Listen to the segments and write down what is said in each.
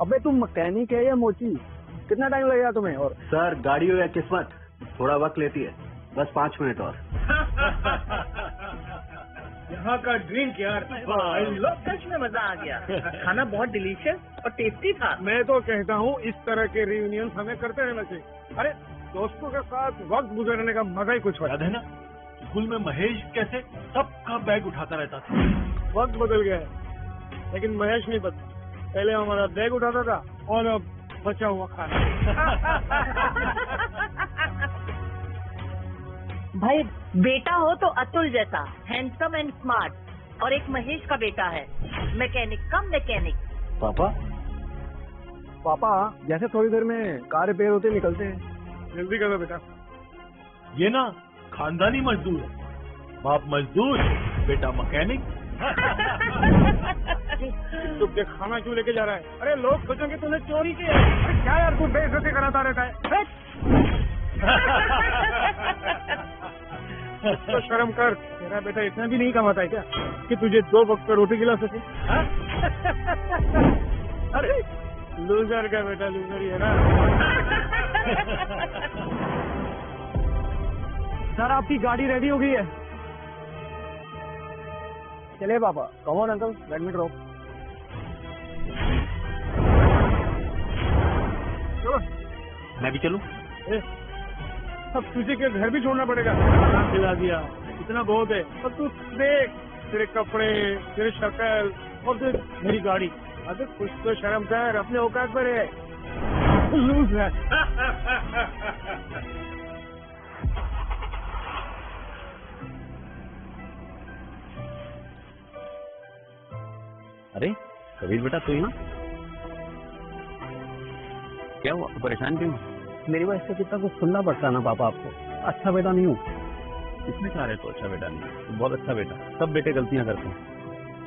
अबे तुम मैकेनिक है या मोची? कितना टाइम लगेगा तुम्हें? और सर गाड़ी हो या किस्मत, थोड़ा वक्त लेती है, बस 5 मिनट और। यहाँ का ड्रिंक यार, सच में मजा आ गया। खाना बहुत डिलीशियस और टेस्टी था। मैं तो कहता हूँ इस तरह के रियूनियन हमें करते रहना चाहिए। अरे दोस्तों के साथ वक्त गुजारने का मजा ही कुछ याद है ना, स्कूल में महेश कैसे सबका बैग उठाता रहता था। वक्त बदल गया है, लेकिन महेश नहीं बदला। पहले हमारा बैग उठाता था और अब बचा हुआ खाना। भाई बेटा हो तो अतुल जैसा हैंडसम एंड स्मार्ट, और एक महेश का बेटा है मैकेनिक कम मैकेनिक। पापा जैसे थोड़ी देर में कार रिपेयर होते निकलते हैं। जल्दी करो बेटा। ये ना खानदानी मजदूर है, बाप मजदूर, बेटा मैकेनिक। तू क्या खाना क्यों लेके जा रहा है? अरे लोग सोचेंगे तूने चोरी की है। अरे क्या यार, तू बेइज्जती कराता रहता है। तो शर्म कर, तेरा बेटा इतना भी नहीं कमाता है क्या कि तुझे 2 वक्त पर रोटी खिला सके? अरे लूजर का बेटा लूजर ही है ना। सर आपकी गाड़ी रेडी हो गई है। चलिए पापा। Come on uncle, let me drop. चलो। मैं भी चलूं? अब तुझे के घर भी छोड़ना पड़ेगा। खिला दिया, इतना बहुत है। अब तू देख, तेरे कपड़े, तेरे शक्ल और फिर मेरी गाड़ी। अरे कुछ तो शर्म कर, अपने औकात पर है। लूज है। अरे कबीर बेटा, तू यहाँ क्या हुआ? परेशान क्यों? मेरी वजह से कितना कुछ सुनना पड़ता है ना पापा आपको। अच्छा बेटा नहीं हूँ। इसमें क्या रहे तो अच्छा बेटा नहीं है, बहुत अच्छा बेटा। सब बेटे गलतियां करते हैं,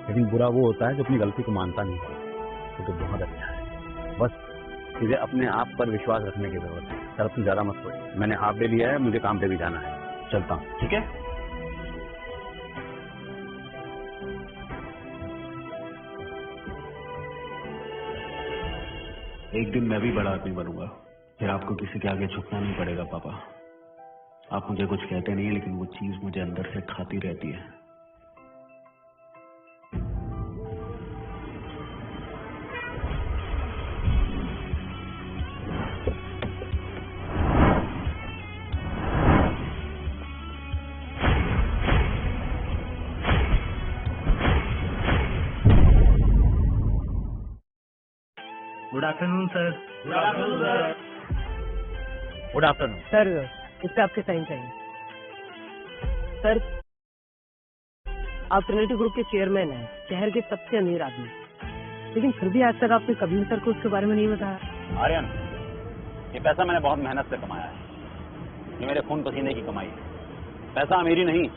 लेकिन बुरा वो होता है जो अपनी गलती को मानता नहीं। तो बहुत अच्छा है, बस तुझे अपने आप पर विश्वास रखने की जरूरत है। सर तुम ज्यादा मत सोच, मैंने हाफ डे लिया है, मुझे काम पे भी जाना है। चलता हूँ, ठीक है? एक दिन मैं भी बड़ा आदमी बनूंगा, फिर आपको किसी के आगे झुकना नहीं पड़ेगा पापा। आप मुझे कुछ कहते नहीं है, लेकिन वो चीज मुझे अंदर से खाती रहती है। Good afternoon sir. Good afternoon sir. Good afternoon sir, इस पे आपके साइन चाहिए। सर, आप ट्रिनिटी ग्रुप के चेयरमैन हैं, शहर के सबसे अमीर आदमी, लेकिन फिर भी आज तक आपने कबीर सर को उसके बारे में नहीं बताया। आर्यन, ये पैसा मैंने बहुत मेहनत से कमाया है, ये मेरे खून पसीने की कमाई है। पैसा अमीरी नहीं,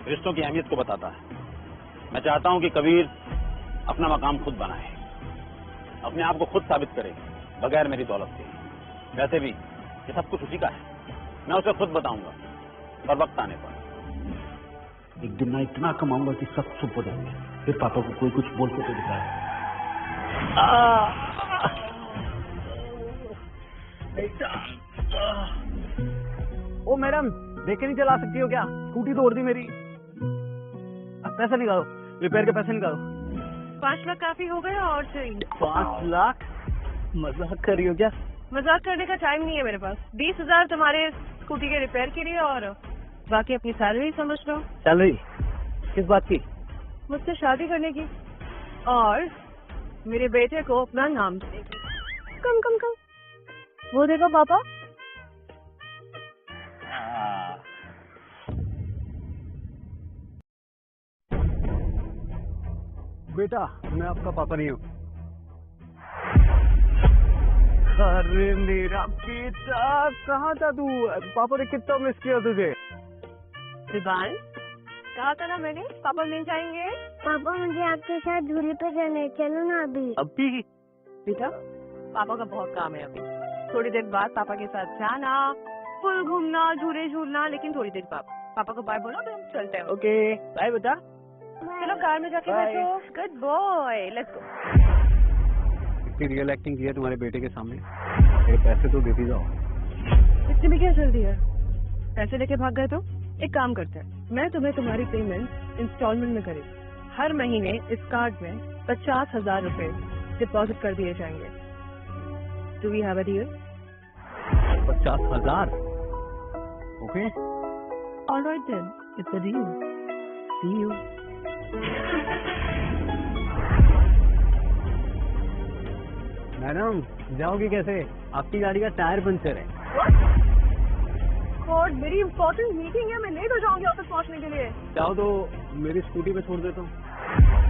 रिश्तों की अहमियत को बताता है। मैं चाहता हूँ कि कबीर अपना मकाम खुद बनाए, अपने आप को खुद साबित करे, बगैर मेरी दौलत के। वैसे भी ये सब कुछ उसी का है, मैं उसे खुद बताऊंगा, पर वक्त आने पर। एक दिन मैं इतना कमाऊंगा कि सब चुप हो जाएंगे, फिर पापा को कोई कुछ बोल के तो दिखाए। ओ मैडम, देख के नहीं चला सकती हो क्या? स्कूटी तोड़ दी मेरी। पैसा निकालो, रिपेयर के पैसे निकालो। 5 लाख काफी हो गए और चाहिए। 5 लाख? मजाक कर रही हो क्या? मजाक करने का टाइम नहीं है मेरे पास। 20,000 तुम्हारे स्कूटी के रिपेयर के लिए और बाकी अपनी सैलरी समझ लो। सैलरी किस बात की? मुझसे शादी करने की और मेरे बेटे को अपना नाम देने की। कम कम कम, वो देखो पापा। बेटा, मैं आपका पापा नहीं हूँ। अरे मेरा बेटा, कहाँ था तू? पापा ने कितना मिस किया तुझे। रिबान, कहा था ना मैंने, पापा मिल जाएंगे। पापा मुझे आपके साथ झूले पे चलने, चलो ना अभी। अभी? बेटा, पापा का बहुत काम है अभी। थोड़ी देर बाद पापा के साथ जाना, फुल घूमना, झूले झूलना, लेकिन थोड़ी देर बाद पापा को बाय बोलो, फिर हम चलते हैं। ओके, बाय बेटा। चलो कार में जाके बैठो। Good boy, let's go. इतनी रियल एक्टिंग की है तुम्हारे बेटे के सामने, मेरे पैसे तो देती जाओ। इसने भी क्या कर दिया? पैसे लेके भाग गए तो एक काम करते हैं, मैं तुम्हें तुम्हारी पेमेंट इंस्टॉलमेंट में करेगी। हर महीने इस कार्ड में 50,000 रुपए डिपॉजिट कर दिए जाएंगे। Do we have a deal? 50,000? Okay, all right then, it's a deal. See you. Madam जाओगे कैसे? आपकी गाड़ी का टायर पंचर है। गॉड, मेरी इंपॉर्टेंट मीटिंग है, मैं लेट हो जाऊंगी ऑफिस पहुंचने के लिए। चाहो तो मेरी स्कूटी पे छोड़ देता हूँ,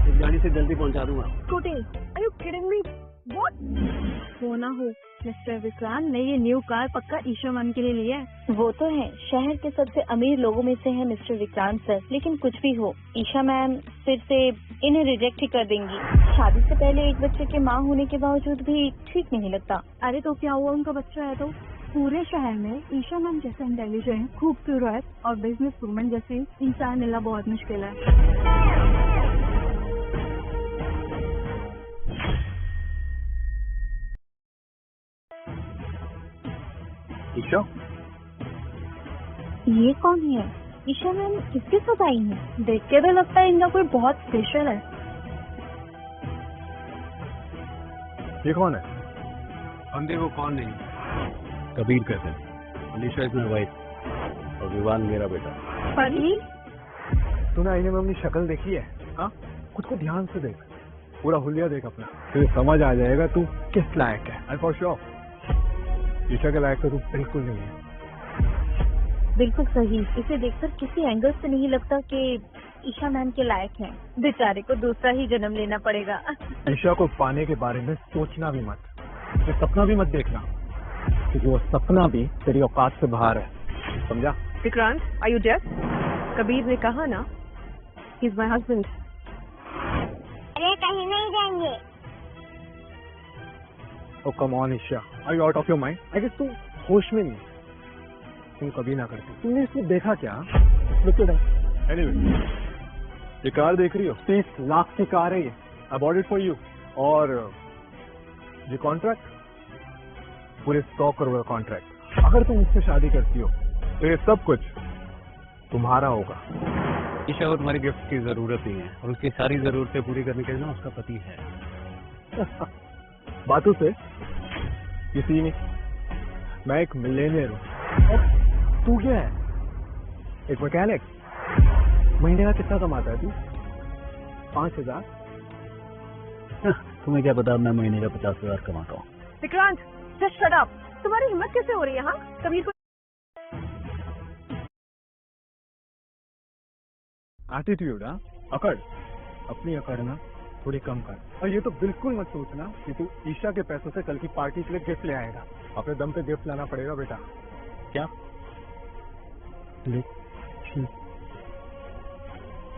इस गाड़ी से जल्दी पहुंचा दूंगा। Scooty? Are you kidding me? What? वो ना हो मिस्टर विक्रांत ने ये न्यू कार पक्का ईशा मैम के लिए लिया है। वो तो है, शहर के सबसे अमीर लोगों में से है मिस्टर विक्रांत सर, लेकिन कुछ भी हो ईशा मैम फिर से इन्हें रिजेक्ट ही कर देंगी। शादी से पहले एक बच्चे के माँ होने के बावजूद भी ठीक नहीं लगता। अरे तो क्या हुआ, उनका बच्चा है तो? पूरे शहर में ईशा मैम जैसे इंटेलिजेंट, खूबसूरत और बिजनेस वुमन जैसी इंसान मिलना बहुत मुश्किल है। ईशा? ये कौन है? ईशा मैम किसके साथ आई है? देख के तो लगता है इनका कोई बहुत स्पेशल है। ये कौन है? हम देखो कौन नहीं, कबीर कहते हैं। अलीशा इज माय वाइफ और विवान मेरा बेटा। परी? तूने आईने में अपनी शक्ल देखी है? हाँ, खुद को ध्यान से देख, पूरा हुलिया देख अपना, तुझे समझ आ जाएगा तू किस लायक है। आई फॉर श्योर ईशा के लायक तो तू बिल्कुल नहीं है। बिल्कुल सही, इसे देखकर किसी एंगल से नहीं लगता कि ईशा मैम के लायक हैं। बेचारे को दूसरा ही जन्म लेना पड़ेगा। ईशा को पाने के बारे में सोचना भी मत, ये सपना भी मत देखना, क्योंकि वो सपना भी तेरी औकात से बाहर है, समझा? Vikrant, are you deaf? Kabir ने कहा ना, ही इज माय हस्बैंड। अरे कहीं नहीं जाएंगे। Oh come on Isha, are you out of your mind? I guess तू होश में नहीं, तुम कभी ना करती। तुमने इसको देखा क्या? एनीवे, ये कार देख रही हो, 30 लाख की कार है ये, I bought it for you. और ये कॉन्ट्रैक्ट पूरे 100 करोड़ का कॉन्ट्रैक्ट। अगर तुम इससे शादी करती हो तो ये सब कुछ तुम्हारा होगा। ईशा को तुम्हारी गिफ्ट की जरूरत नहीं है और उसकी सारी जरूरतें पूरी करने के लिए ना उसका पति है। बातों से किसी ने, मैं एक मिलेनियर हूँ, तू क्या है? एक मैकेनिक। महीने का कितना कमाता है तू? 5,000? तुम्हें क्या पता, मैं महीने का 50,000 कमाता हूँ। Vikrant, just shut up. तुम्हारी हिम्मत कैसे हो रही है? हाँ, कबीर को एटीट्यूड, हाँ, अकड़, अपनी अकड़ ना थोड़ी कम कर। और ये तो बिल्कुल मत सोचना कि तू ईशा के पैसों से कल की पार्टी के लिए गिफ्ट ले आएगा। अपने दम पे गिफ्ट लाना पड़ेगा बेटा। क्या?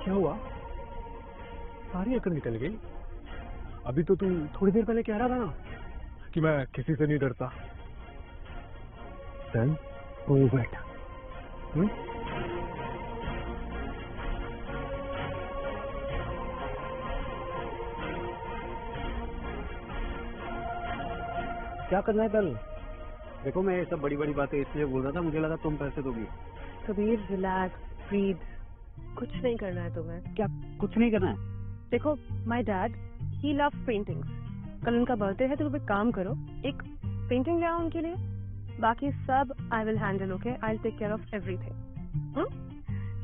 क्या हुआ? सारी अकड़ निकल गई? अभी तो तू थोड़ी देर पहले कह रहा था ना कि मैं किसी से नहीं डरता। चल वो बेटा, क्या करना है कल? देखो मैं ये सब बड़ी बड़ी बातें इसलिए बोल रहा था, मुझे लगा तुम पैसे दोगी। कबीर, रिलैक्स, ब्रीथ, कुछ नहीं करना है तुम्हें। क्या कुछ नहीं करना है? देखो, my dad he loves paintings. कल उनका बर्थडे है तो तुम एक काम करो, एक पेंटिंग ले आओ उनके लिए, बाकी सब I will handle. Okay, I will take care of everything.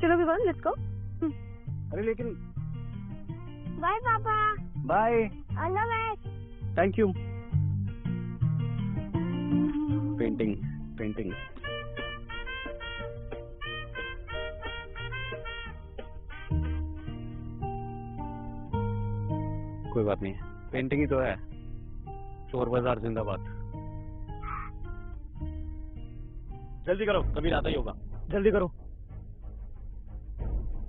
चलो विवान, लेट्स गो। अरे लेकिन। Bye papa. Bye. All the best. Thank you. Painting painting कोई बात नहीं, पेंटिंग ही तो है। चोर बाजार जिंदाबाद। जल्दी करो, कबीर आता ही होगा। जल्दी करो।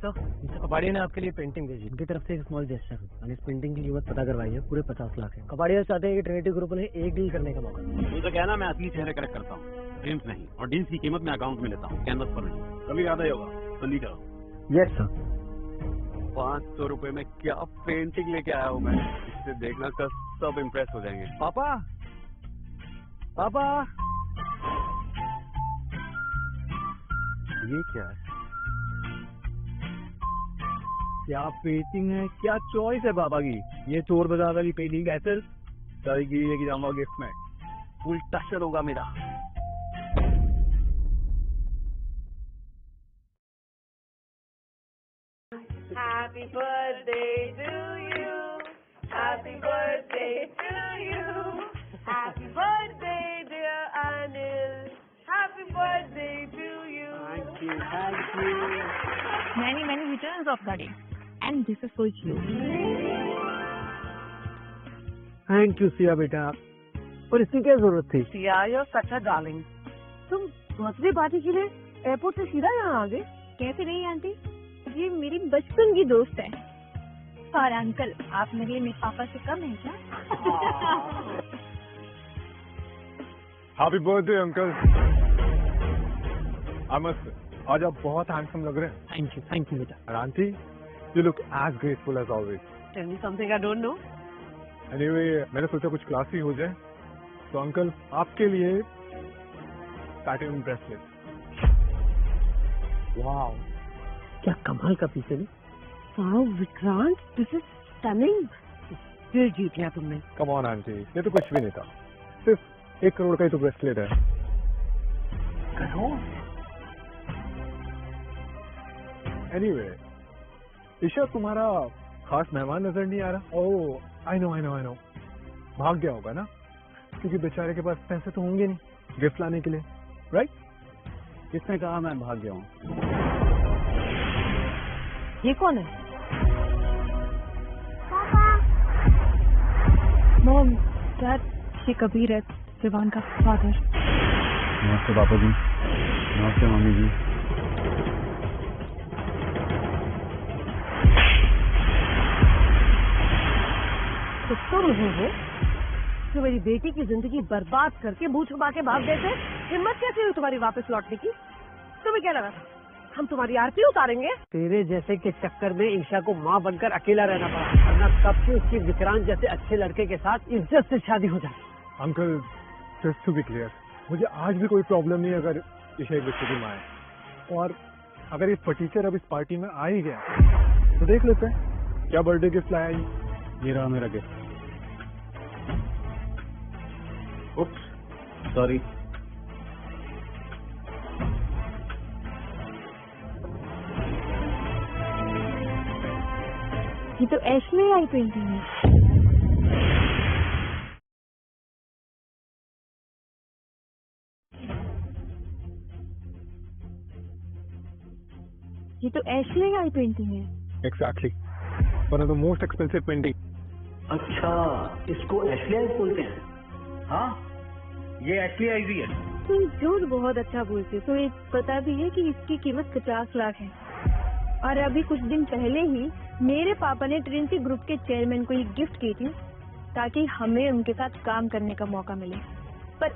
तो कबाड़िया ने आपके लिए पेंटिंग भेजी, उनकी तरफ से एक स्मॉल जेस्चर है। इस पेंटिंग की कीमत पता करवाई है, पूरे 50 लाख है। कबाड़िया चाहते हैं कि ट्रिनिटी ग्रुप ने एक डील करने का मौका। मुझे कहना, मैं असली चेहरे करेक्ट करता हूँ, ड्रीम्स नहीं, और डील्स की कीमत मैं अकाउंट में लेता हूँ, कैनवस पर नहीं। कभी याद ही होगा, जल्दी करो। Yes sir. 500 रुपए में क्या पेंटिंग लेके आया हूँ मैं। इससे देखना कल सब इम्प्रेस हो जाएंगे। पापा, पापा, ये क्या है? क्या पेंटिंग है, क्या चॉइस है पापा की। ये चोर बाजार वाली पेंटिंग ऐसे जाएगी, लेके जाऊंगा गिफ्ट में, फुल टचर होगा मेरा। Happy birthday to you. Happy birthday to you. Happy birthday, dear Anil. Happy birthday to you. Thank you, thank you. Many returns of the day, and this is for you. Thank you Siya बेटा, और इसकी क्या जरूरत थी? Sia, you're such a darling. तुम birthday party के लिए airport से सीधा यहाँ आ गए? कैसे नहीं आंटी, ये मेरी बचपन की दोस्त है। और अंकल, आप मेरे लिए मेरे पापा से कम है क्या? Happy birthday uncle. आज आप बहुत हैंडसम लग रहे हैं। थैंक यू बेटा। और aunty, you look as graceful as always. Tell me something I don't know. Anyway, मैंने सोचा कुछ क्लासी हो जाए, तो अंकल आपके लिए पैटर्न ब्रेसलेट। वाओ, क्या कमाल का पीस है। Wow, Vikrant, this is stunning. दिल जीत लिया तुमने। कम ऑन आंटी, ये तो कुछ भी नहीं था, सिर्फ 1 करोड़ का ही तो ब्रेसलेट है। एनीवे, ईशा तुम्हारा खास मेहमान नजर नहीं आ रहा। ओह, आई नो, भाग गया होगा ना, क्योंकि बेचारे के पास पैसे तो होंगे नहीं गिफ्ट लाने के लिए, राइट? किसने कहा मैं भाग गया हूँ? ये कौन है? मॉम, डैड, ये कबीर है, विवान का फादर। नमस्ते पापा जी। नमस्ते मम्मी जी। तो मुझे हो तो मेरी बेटी की जिंदगी बर्बाद करके मुंह छुपा के भाग गए थे। हिम्मत कैसे हुई तुम्हारी वापस लौटने की? तुम्हें क्या लगा था हम तुम्हारी आरती उतारेंगे? तेरे जैसे के चक्कर में ईशा को माँ बनकर अकेला रहना पड़ा, वरना कब से उसकी विक्रांत जैसे अच्छे लड़के के साथ इज्जत से शादी हो जाए। Uncle, just to be clear, मुझे आज भी कोई प्रॉब्लम नहीं अगर ईशा एक बच्चे की माँ है, और अगर ये फटीचर अब इस पार्टी में आ ही गया तो देख लेते हैं क्या बर्थडे गिफ्ट लाया। ये रहा मेरा गिफ्ट। उप्स, सॉरी। ये तो एशले आई पेंटिंग है। ये तो एशले आई पेंटिंग है। Exactly, one of the most expensive painting. अच्छा, इसको एशली आइज बोलते हैं? हाँ, ये एशली आइज ही है। तुम झूठ बहुत अच्छा बोलते हो। तो ये पता भी है कि इसकी कीमत 50 लाख है, और अभी कुछ दिन पहले ही मेरे पापा ने ट्रिनिटी ग्रुप के चेयरमैन को ये गिफ्ट की थी ताकि हमें उनके साथ काम करने का मौका मिले। पर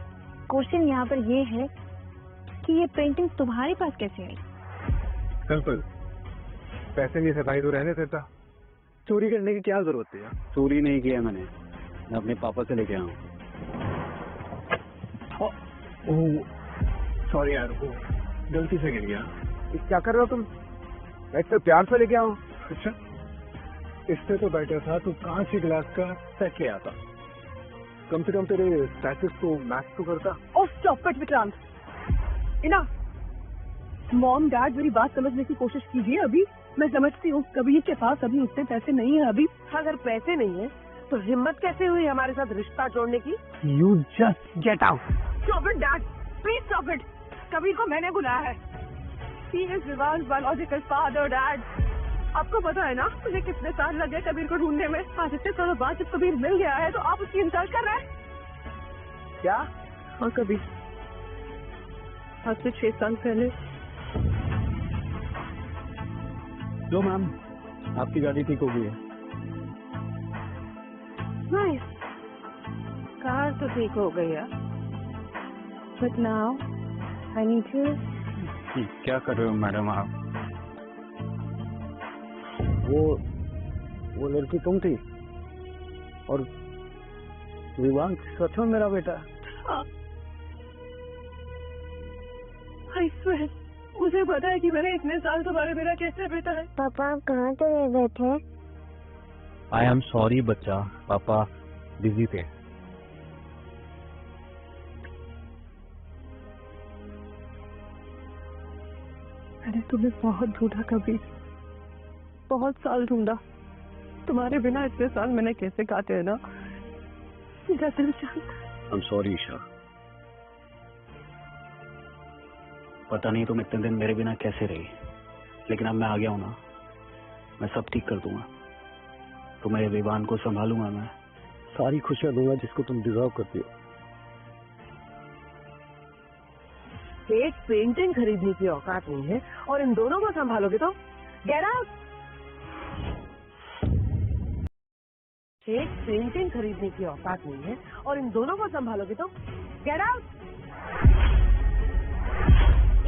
क्वेश्चन यहाँ पर ये है कि ये पेंटिंग तुम्हारे पास कैसे आई? सिंपल, पैसे की सफाई तो रहने देता, चोरी करने की क्या जरूरत है? चोरी नहीं किया मैंने, मैं अपने पापा से लेके आया हूँ। सॉरी यार, वो गलती से गिर गया। क्या कर रहे हो तुम? ऐसे प्यार से लेके आओ। अच्छा, इससे तो बेटर था तू कांच के गिलास का सेट ले आता, कम से कम तेरे स्टेटस को मैच तो करता। ओह स्टॉप इट विक्रांत, इना। मॉम डैड, मेरी बात समझने की कोशिश कीजिए। अभी मैं समझती हूँ कबीर के पास अभी उतने पैसे नहीं है। अभी अगर पैसे नहीं है तो हिम्मत कैसे हुई हमारे साथ रिश्ता जोड़ने की? You just get out. Stop it dad, please stop it. Kabir को मैंने बुलाया है। He is Vivan's biological father, Dad. आपको पता है ना मुझे कितने साल लगे कबीर को ढूंढने में। आज इतने सालों बाद जब कबीर मिल गया है तो आप उसकी इंसल्ट कर रहे हैं क्या? हाँ कबीर, आज से 6 साल पहले। लो मैम, आपकी गाड़ी ठीक हो गई है। नाइस, कार तो ठीक हो गई है। But now I need to क्या कर रहे हो मैडम आप? वो लड़की तुम थी और विवान सच में मेरा बेटा? I swear, मुझे पता है कि मैंने इतने साल तुम्हारे बिना कैसे बेटा है। पापा आप कहाँ चले गए थे? आई एम सॉरी बच्चा, पापा बिजी थे। मैंने तुम्हें बहुत ढूंढा कबीर, बहुत साल ढूंढा। तुम्हारे बिना इतने साल मैंने कैसे काटे हैं ना, मेरा दिल जानता। आई एम सॉरी ईशा, पता नहीं तुम इतने दिन मेरे बिना कैसे रही, लेकिन अब मैं आ गया हूं ना, मैं सब ठीक कर दूंगा। तुम्हारे विवान को संभालूंगा, मैं सारी खुशियां दूंगा जिसको तुम डिजर्व करती हो। एक पेंटिंग खरीदने की औकात नहीं है और इन दोनों को संभालोगे तो गेट आउट। एक पेंटिंग खरीदने की औकात नहीं है और इन दोनों को संभालोगे तो गेट आउट।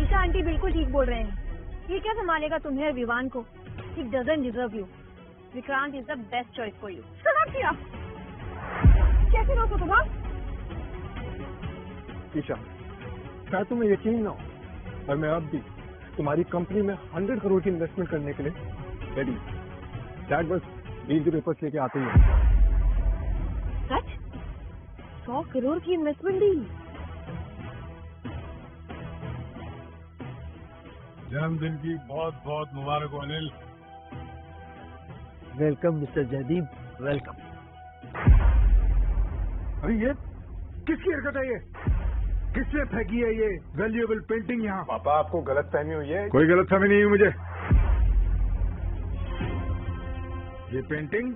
ईशा आंटी बिल्कुल ठीक बोल रहे हैं। ये क्या संभालेगा तुम्हें और विवान को? He doesn't deserve you. Vikrant is the best choice for you. शराब किया कैसे रोको तुम? ईशा, शायद तुम्हें यकीन ना हो, और मैं अब भी तुम्हारी कंपनी में 100 करोड़ की इन्वेस्टमेंट करने के लिए रेडी। डैड बस डील के पेपर्स लेके आते ही हैं। सच? 100 करोड़ की इन्वेस्टमेंट डील? जन्मदिन की बहुत बहुत मुबारक हो Anil. Welcome mister Jaideep, welcome. अरे ये किसकी हरकत है? ये किसने फेंकी है ये वैल्यूएबल पेंटिंग यहाँ? पापा आपको गलत फहमी हुई है। कोई गलत फहमी नहीं हुई मुझे। ये पेंटिंग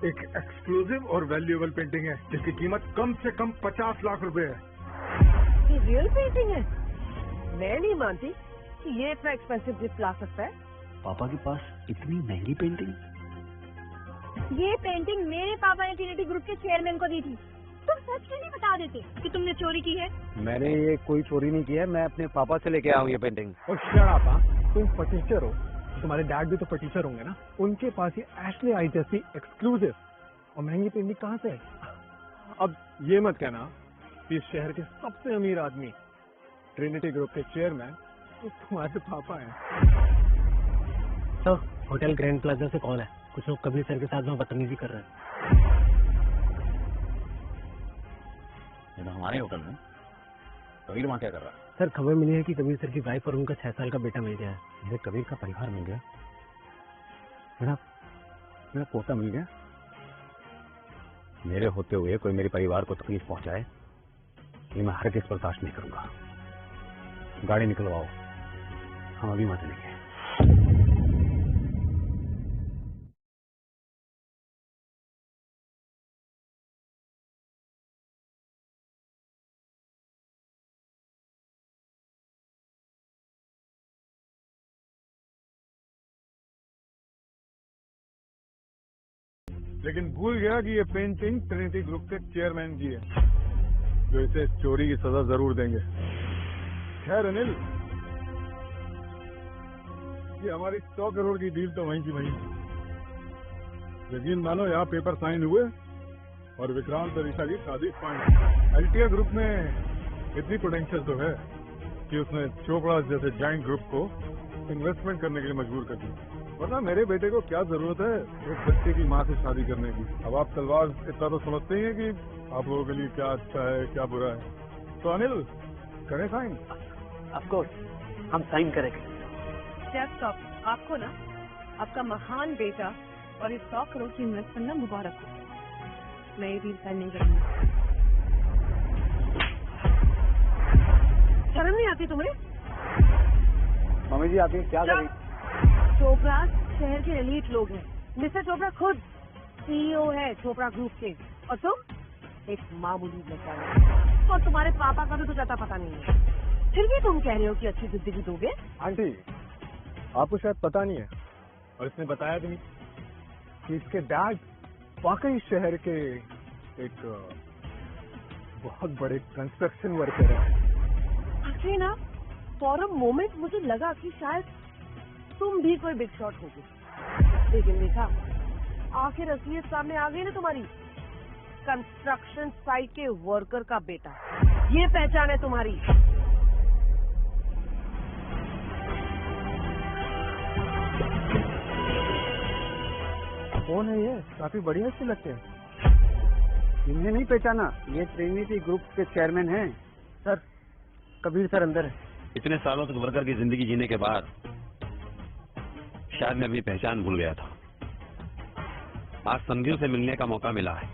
एक एक्सक्लूसिव और वैल्यूएबल पेंटिंग है जिसकी कीमत कम से कम 50 लाख रुपए है। ये रियल पेंटिंग है? मैं नहीं मानती कि ये इतना एक्सपेंसिव गिफ्ट ला सकता है। पापा के पास इतनी महंगी पेंटिंग? ये पेंटिंग मेरे पापा ने ट्रिनिटी ग्रुप के चेयरमैन को दी थी। तुम सच क्यों नहीं बता देते कि तुमने चोरी की है? मैंने ये कोई चोरी नहीं किया है, मैं अपने पापा से लेके आया हूँ ये पेंटिंग। और शराबा, तुम फटीचर हो, तुम्हारे डैड भी तो फटीचर होंगे ना। उनके पास ये एशले आई जैसी एक्सक्लूसिव और महंगी पेंटिंग कहाँ से है? अब ये मत कहना कि इस शहर के सबसे अमीर आदमी ट्रिनिटी ग्रुप के चेयरमैन तुम्हारे पापा हैं। तो होटल ग्रैंड प्लाजा से कॉल है, कुछ लोग कबीर सर के साथ में बदतमीजी कर रहे हैं। ये तो हमारे होटल में, कबीर वहाँ क्या कर रहा है? सर खबर मिली है कि कबीर सर की वाइफ और उनका 6 साल का बेटा मिल गया है। मेरे कबीर का परिवार मिल गया, मेरा पोता मिल गया। मेरे होते हुए कोई मेरे परिवार को तकलीफ पहुंचाए, ये मैं हर किस बर्दाश्त नहीं करूंगा। गाड़ी निकलवाओ, हम अभी वहां चलेंगे। लेकिन भूल गया कि ये पेंटिंग ट्रिनिटी ग्रुप के चेयरमैन की है, जो इसे चोरी की सजा जरूर देंगे। खैर अनिल, ये हमारी 100 करोड़ की डील तो वहीं की वहीं। यकीन मानो यहाँ पेपर साइन हुए और विक्रांत और ईशा की शादी फाइनल। अल्टिया ग्रुप में इतनी पोटेंशियल तो है कि उसने चोपड़ा जैसे जाइंट ग्रुप को इन्वेस्टमेंट करने के लिए मजबूर कर दिया। वरना मेरे बेटे को क्या जरूरत है एक बच्चे की माँ से शादी करने की? अब आप तलवार इतना तो समझते ही हैं कि आप लोगों के लिए क्या अच्छा है क्या बुरा है। तो अनिल, करें साइन? ऑफ कोर्स, हम साइन करेंगे। जस्ट आपको ना आपका महान बेटा और इस 100 करोड़ की इन्वेस्टमेंट ना मुबारक हो। मैं ये डील साइन नहीं करूंगी। शर्म नहीं आती तुम्हें? मम्मी जी आती क्या करें? चोपड़ा शहर के एलीट लोग हैं। मिस्टर चोपड़ा खुद सीईओ है चोपड़ा ग्रुप के, और तुम एक मामूली लड़का। और तुम्हारे पापा का भी कुछ अता पता नहीं है, फिर भी तुम कह रहे हो कि अच्छी जिंदगी दोगे। आंटी, आपको शायद पता नहीं है और इसने बताया भी नहीं कि इसके डैड वाकई शहर के एक बहुत बड़े कंस्ट्रक्शन वर्कर है। एक्चुअली ना फॉर अ मोमेंट मुझे लगा कि शायद तुम भी कोई बिग शॉट होगे। लेकिन देखा, आखिर असलियत सामने आ गई ना तुम्हारी। कंस्ट्रक्शन साइट के वर्कर का बेटा, ये पहचान है तुम्हारी। कौन है ये? काफी बढ़िया से लगते हैं। इन्हें नहीं पहचाना, ये ट्रिनिटी ग्रुप के चेयरमैन हैं। सर, कबीर सर अंदर है। इतने सालों तक वर्कर की जिंदगी जीने के बाद शायद मैं अपनी पहचान भूल गया था। आज समझियों से मिलने का मौका मिला है।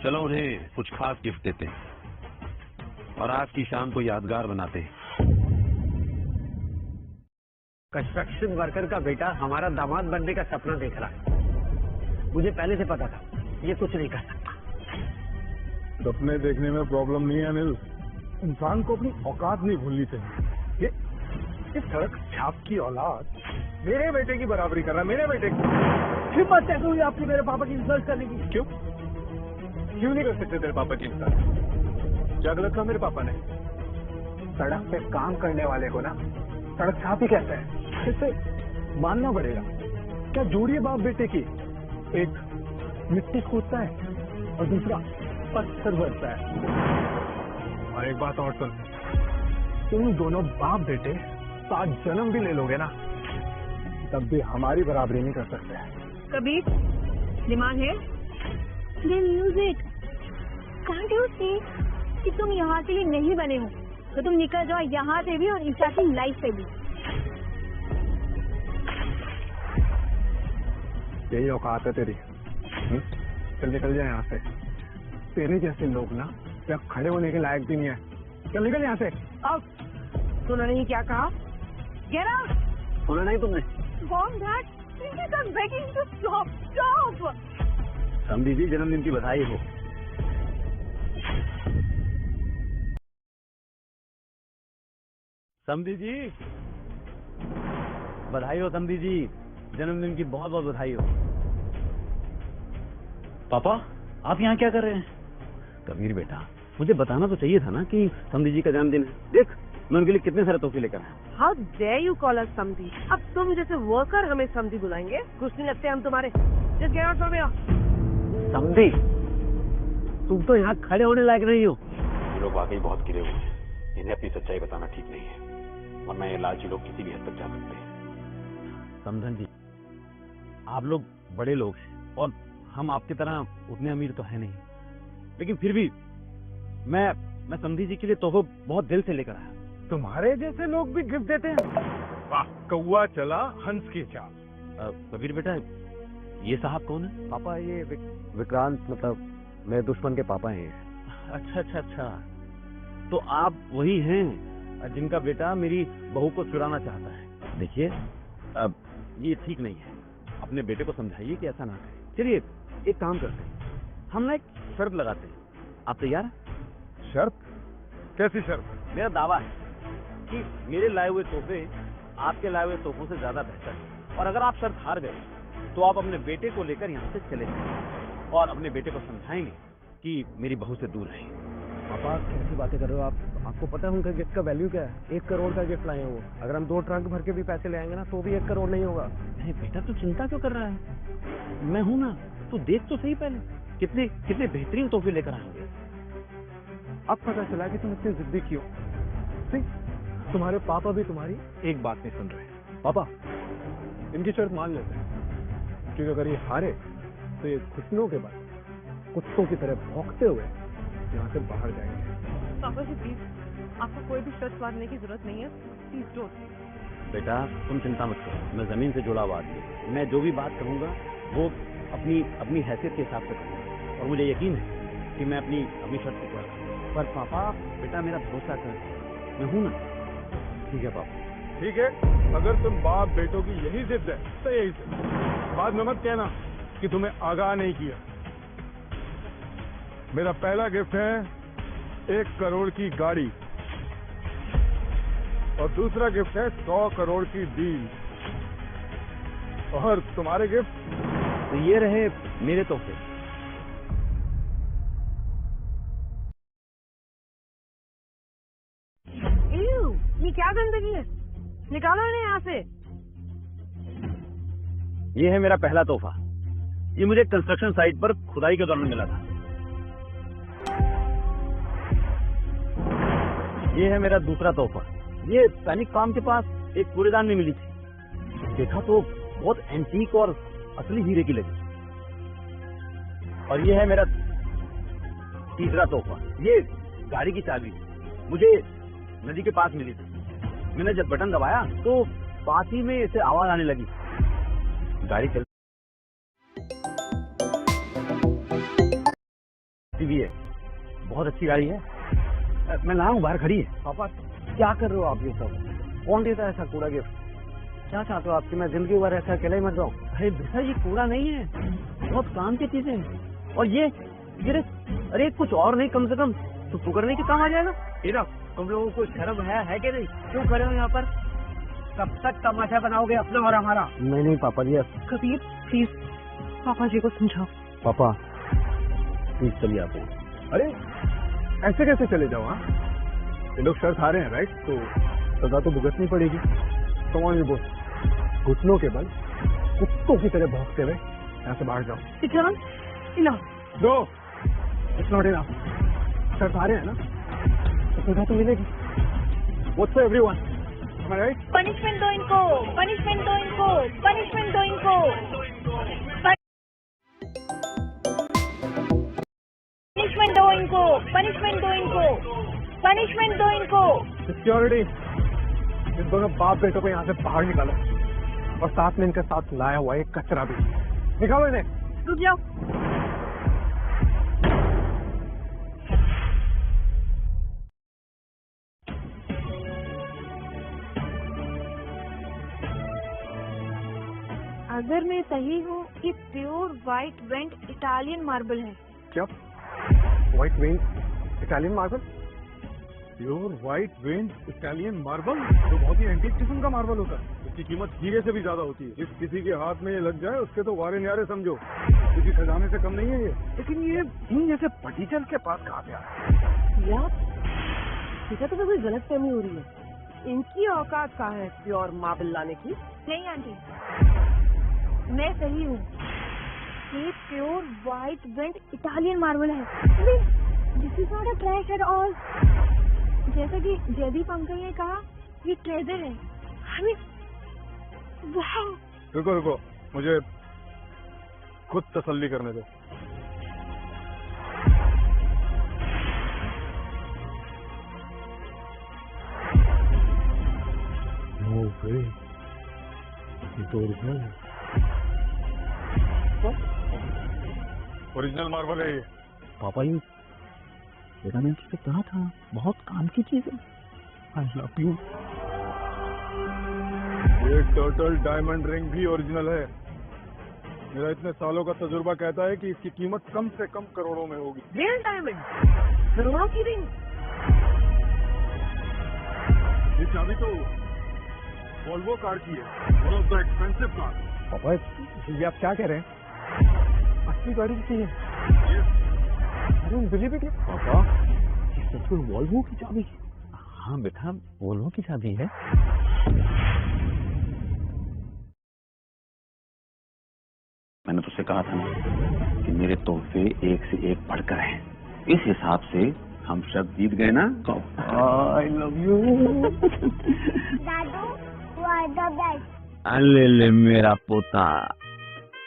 चलो उन्हें कुछ खास गिफ्ट देते हैं और आज की शाम को यादगार बनाते हैं। कंस्ट्रक्शन वर्कर का बेटा हमारा दामाद बनने का सपना देख रहा है। मुझे पहले से पता था ये कुछ नहीं कर सकता। सपने देखने में प्रॉब्लम नहीं है अनिल, इंसान को अपनी औकात नहीं भूलनी चाहिए। ये सड़क छाप की औलाद मेरे बेटे की बराबरी कर रहा है, मेरे बेटे की। हिम्मत कैसे हुई आपकी मेरे पापा की इंसल्ट करने की? क्यों नहीं कर सकते तेरे पापा की इंसल्ट? क्या गलत था मेरे पापा ने? सड़क पे काम करने वाले को ना सड़क छाप ही कहते हैं। इसे मानना पड़ेगा। क्या जोड़ी है बाप बेटे की? एक मिट्टी कूदता है और दूसरा पत्थर भरता है। और एक बात और सुन, तुम दोनों बाप बेटे 7 जन्म भी ले लोगे ना, तब भी हमारी बराबरी नहीं कर सकते। कबीर, दिमाग है? Then use it. Can't you see कि तुम यहाँ के लिए नहीं बने हो, तो तुम निकल जाओ यहाँ से भी और ईशा की लाइफ से भी। यही औकात है तेरी। चल निकल जाए यहाँ से। तेरे जैसे लोग ना क्या खड़े होने के लायक भी नहीं है। चल निकल यहाँ से। अब सुना नहीं क्या कहा? Get out! सुना नहीं तुमने? Mom, Dad, please, I'm begging you to stop. Stop! समधी जी, जन्मदिन की बधाई हो। समधी जी, बधाई हो। समधी जी, जन्मदिन की बहुत बहुत बधाई हो। पापा, आप यहाँ क्या कर रहे हैं? कबीर बेटा, मुझे बताना तो चाहिए था ना कि समधी जी का जन्मदिन है। देख, मैं उनके लिए कितने सारे तोहफे लेकर आया। How dare you call us समधी? अब तुम जैसे वर्कर हमें समधी बुलाएंगे? कुछ नहीं लगते हम तुम्हारे। Just get out from here. समधी, तुम तो यहाँ खड़े होने लायक नहीं हो। ये लोग वाकई बहुत गिरे हुए हैं। इन्हें अपनी सच्चाई बताना ठीक नहीं है, वरना ये लालची लोग किसी भी हद तक जा सकते हैं। समधन जी, आप लोग बड़े लोग हैं और हम आपकी तरह उतने अमीर तो है नहीं, लेकिन फिर भी मैं समधी जी के लिए तोहफे बहुत दिल से लेकर आया। तुम्हारे जैसे लोग भी गिफ्ट देते हैं? वाह, कौवा चला हंस की चाल। कबीर बेटा, ये साहब कौन है? पापा, ये विक्रांत, मतलब मेरे दुश्मन के पापा हैं। अच्छा, तो आप वही हैं जिनका बेटा मेरी बहू को चुराना चाहता है। देखिए, अब ये ठीक नहीं है। अपने बेटे को समझाइए कि ऐसा ना करे। चलिए एक काम करते हैं, हम ना एक शर्त लगाते हैं। आप तैयार हैं? शर्त? कैसी शर्त? मेरा दावा है कि मेरे लाए हुए तोहफे आपके लाए हुए तोहफों से ज्यादा बेहतर है, और अगर आप शर्त हार गए तो आप अपने बेटे को लेकर यहाँ से चले जाएंगे और अपने बेटे को समझाएंगे कि मेरी बहू से दूर रहे। पापा, कैसी बातें कर रहे हो आप? आपको पता है उनका गिफ्ट का वैल्यू क्या है? 1 करोड़ का गिफ्ट लाए हैं वो। अगर हम 2 ट्रक भर के भी पैसे ले आएंगे ना, तो भी 1 करोड़ नहीं होगा। नहीं बेटा, तू चिंता क्यों कर रहा है? मैं हूं ना, तू देख तो सही पहले कितने बेहतरीन तोहफे लेकर आएंगे। अब पता चला कि तुम इतनी जिद्दी क्यों। तुम्हारे पापा भी तुम्हारी एक बात नहीं सुन रहे। पापा, इनकी शर्त मान लेते हैं, क्योंकि अगर ये हारे तो ये घुटनों के बाद कुत्तों की तरह भौंकते हुए यहाँ से बाहर जाएंगे। पापा जी प्लीज, आपको कोई भी शर्त मारने की जरूरत नहीं है। Please don't. बेटा, तुम चिंता मत करो, मैं जमीन से जुड़ा हुआ आदमी हूं। मैं जो भी बात कहूंगा वो अपनी हैसियत के हिसाब से करूंगा, और मुझे यकीन है कि मैं अपनी शर्त पूरा करूंगा। पर पापा, बेटा मेरा भरोसा कर, मैं हूं ना। ठीक है पापा। ठीक है, अगर तुम बाप बेटों की यही जिद है तो यही से बाद में मत कहना कि तुम्हें आगाह नहीं किया। मेरा पहला गिफ्ट है 1 करोड़ की गाड़ी, और दूसरा गिफ्ट है 100 करोड़ की डील। और तुम्हारे गिफ्ट? तो ये रहे मेरे तोहफे। ये क्या गंदगी है? निकालो इन्हें यहाँ से। ये है मेरा पहला तोहफा। ये मुझे कंस्ट्रक्शन साइट पर खुदाई के दौरान मिला था। ये है मेरा दूसरा तोहफा। ये सैनिक काम के पास एक कूड़ेदान में मिली थी। देखा तो बहुत एंटीक और असली हीरे की लगी। और ये है मेरा तीसरा तोहफा। ये गाड़ी की चाबी मुझे नदी के पास मिली थी। मैंने जब बटन दबाया तो पास ही में इसे आवाज आने लगी। गाड़ी चलती भी है, बहुत अच्छी गाड़ी है। मैं लाया हूँ, बाहर खड़ी है। पापा क्या कर रहे हो आप ये सब? कौन देता है ऐसा कूड़ा गिफ्ट? क्या चाहते हो आपकी मैं जिंदगी भर ऐसा अकेला ही मर जाऊँ? अरे बेटा ये कूड़ा नहीं है, बहुत काम की चीजें हैं। और ये अरे कुछ और नहीं, कम से कम तो पुकारने के काम आ जाएगा। इरा तुम लोगों को शर्म है कि नहीं? क्यों खड़े हो यहाँ पर? कब तक तमाशा बनाओगे अपना और हमारा? नहीं पापा जी। कबीर प्लीज पापा जी को समझाओ। पापा प्लीज चलिए आप। अरे ऐसे कैसे चले जाओ? हाँ, ये लोग शर्त हारे हैं, राइट? तो सजा तो भुगतनी पड़ेगी। कौन ये बोल घुटनों के बल कुत्तों की तरह भौंकते हुए यहाँ से बाहर जाओ। दो इट्स नॉट इनफ। शर्त हारे हैं ना, तो सजा तो मिलेगी। What's for everyone, am I right? Punishment दो इनको, पनिशमेंट दो इनको, पनिशमेंट दो इनको, पनिशमेंट दो इनको, पनिशमेंट दो इनको, पनिशमेंट दो इनको। सिक्योरिटी, इन दोनों बाप बेटों को यहाँ से बाहर निकालो और साथ में इनके साथ लाया हुआ एक कचरा भी निकालो इन्हें। रुक जाओ। अगर मैं सही हूँ, ये pure white vein Italian marble है। क्या white when Italian marble? Pure white when Italian marble तो बहुत ही एंटीक किस्म का मार्बल होता है। इसकी कीमत हीरे से भी ज्यादा होती है। जिस किसी के हाथ में ये लग जाए उसके तो वारे न्यारे समझो, किसी खजाने से कम नहीं है ये। लेकिन ये जैसे पटीचल के पास कहाँ पे आ रहा है? यार ठीक है, तो कोई गलत फहमी हो रही है। इनकी औकात कहाँ है प्योर मार्बल लाने की? नहीं आंटी, मैं सही हूँ। ये pure white vein Italian marble है। This is not a trash at all. जैसा कि जयदीप अंकल ने कहा, ये ट्रेजर है। हमें वाह। रुको रुको, मुझे खुद तसल्ली करने दो। नो वे, ये तो ओरिजिनल है। ओरिजिनल मार्बल है ये। पापा ये बेटा मैंने तुझसे कहा था, बहुत काम की चीज है। I love you. ये टर्टल डायमंड रिंग भी ओरिजिनल है। मेरा इतने सालों का तजुर्बा कहता है कि इसकी कीमत कम से कम करोड़ों में होगी। रियल डायमंड, करोड़ों की रिंग। ये चाबी तो वॉल्वो कार की है, one of the expensive car. पापा ये आप क्या कह रहे हैं? असली गाड़ी की है। अरे बिलीव इट पापा, ये सच में वॉल्वो की चाबी है। हाँ बेटा, वोल्वो की चाबी है। मैंने तुझसे कहा था ना कि मेरे तोहफे एक से एक बढ़कर हैं। इस हिसाब से हम सब जीत गए ना। I love you. दादू, वो आर द बेस्ट। अरे ले मेरा पोता,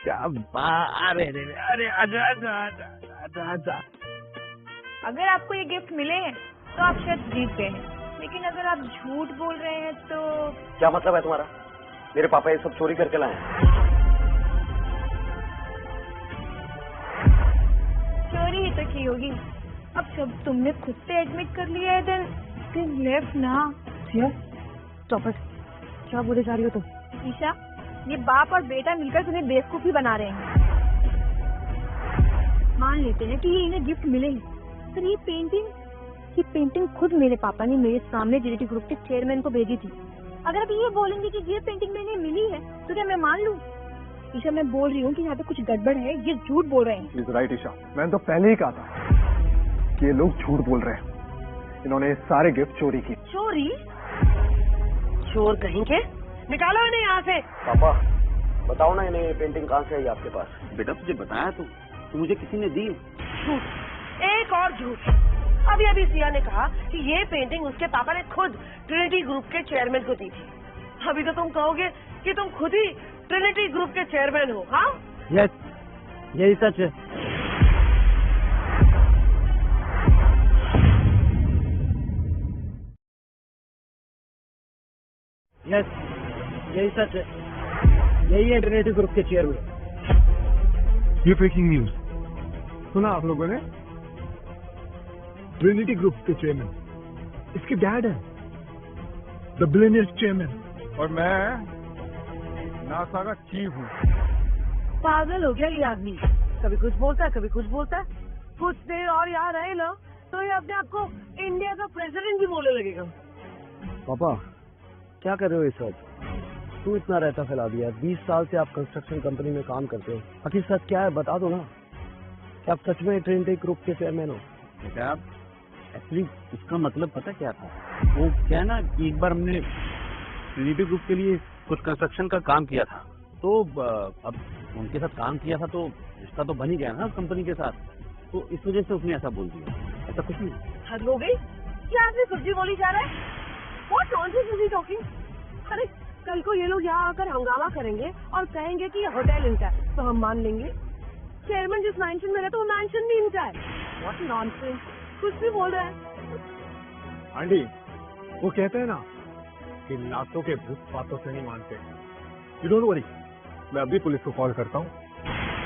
क्या अरे अरे आजा आजा आजा आजा आजा। अगर आपको ये गिफ्ट मिले हैं तो आप शायद जीत गए हैं, लेकिन अगर आप झूठ बोल रहे हैं तो क्या मतलब है तुम्हारा? मेरे पापा ये सब चोरी करके लाए हैं। चोरी ही तो की होगी। अब जब तुमने खुद पे एडमिट कर लिया है, देन लेफ्ट ना। स्टॉप इट, क्या बोले जा रही हो तुम? ईशा, ये बाप और बेटा मिलकर तुम्हें बेवकूफी बना रहे हैं। मान लेते हैं कि ये इन्हें गिफ्ट मिले हैं, पर ये पेंटिंग खुद मेरे पापा ने मेरे सामने जेडीटी ग्रुप के चेयरमैन को भेजी थी। अगर अभी ये बोलेंगे कि ये पेंटिंग मैंने मिली है, तो क्या मैं मान लूं? ईशा, मैं बोल रही हूँ कि यहाँ पे कुछ गड़बड़ है, ये झूठ बोल रहे हैं। इज राइट ईशा, मैंने तो पहले ही कहा था कि ये लोग झूठ बोल रहे हैं। इन्होंने ये सारे गिफ्ट चोरी की। चोरी? चोर कहीं के, निकालो इन्हें यहाँ से। पापा बताओ ना, इन्हें पेंटिंग कहाँ से आई आपके पास? बेटा तुझे बताया तो मुझे किसी ने दी। झूठ, एक और झूठ। अभी अभी सिया ने कहा कि ये पेंटिंग उसके पापा ने खुद ट्रिनिटी ग्रुप के चेयरमैन को दी थी। अभी तो तुम कहोगे कि तुम खुद ही ट्रिनिटी ग्रुप के चेयरमैन हो। हाँ यस, यही सच है। यस, यही सच है। यही है ट्रिनिटी ग्रुप के चेयरमैन। ये फेकिंग न्यूज सुना आप लोगों ने? ट्रिनिटी ग्रुप के चेयरमैन इसके डैड है, द बिलियनियर चेयरमैन, और मैं नासा का चीफ हूँ। पागल हो गया ये आदमी, कभी कुछ बोलता है कभी कुछ बोलता है। कुछ देर और यहाँ रहे ना तो ये अपने आप को इंडिया का प्रेसिडेंट भी बोलने लगेगा। पापा क्या कर रहे हो ये सब? तू इतना रहता फैला दिया। 20 साल से आप कंस्ट्रक्शन कंपनी में काम करते हो। आखिर सच क्या है बता दो ना। क्या आप सच में ट्रिनिटी ग्रुप के चेयरमैन हो? बेटा एक्चुअली उसका मतलब पता क्या था, वो क्या है ना कि एक बार हमने ट्रिनिटी ग्रुप के लिए कुछ कंस्ट्रक्शन का काम किया था, तो अब उनके साथ काम किया था तो रिश्ता तो बन ही गया ना उस कंपनी के साथ, तो इस वजह से उसने ऐसा बोल दिया। ऐसा कुछ नहीं। हद हो गई, क्या आदमी कुछ भी बोली जा रहा है। What nonsense is he talking? अरे कल को ये लोग यहाँ आकर हंगामा करेंगे और कहेंगे कि ये होटल इनका है, तो हम मान लेंगे। चेयरमैन जिस मैंशन में रहता है वो मैंशन भी इनका है। What nonsense, कुछ भी बोल रहा है। आंटी वो कहते हैं ना कि लातों के भूत बातों से नहीं मानते। यू डोंट वरी, मैं अभी पुलिस को कॉल करता हूँ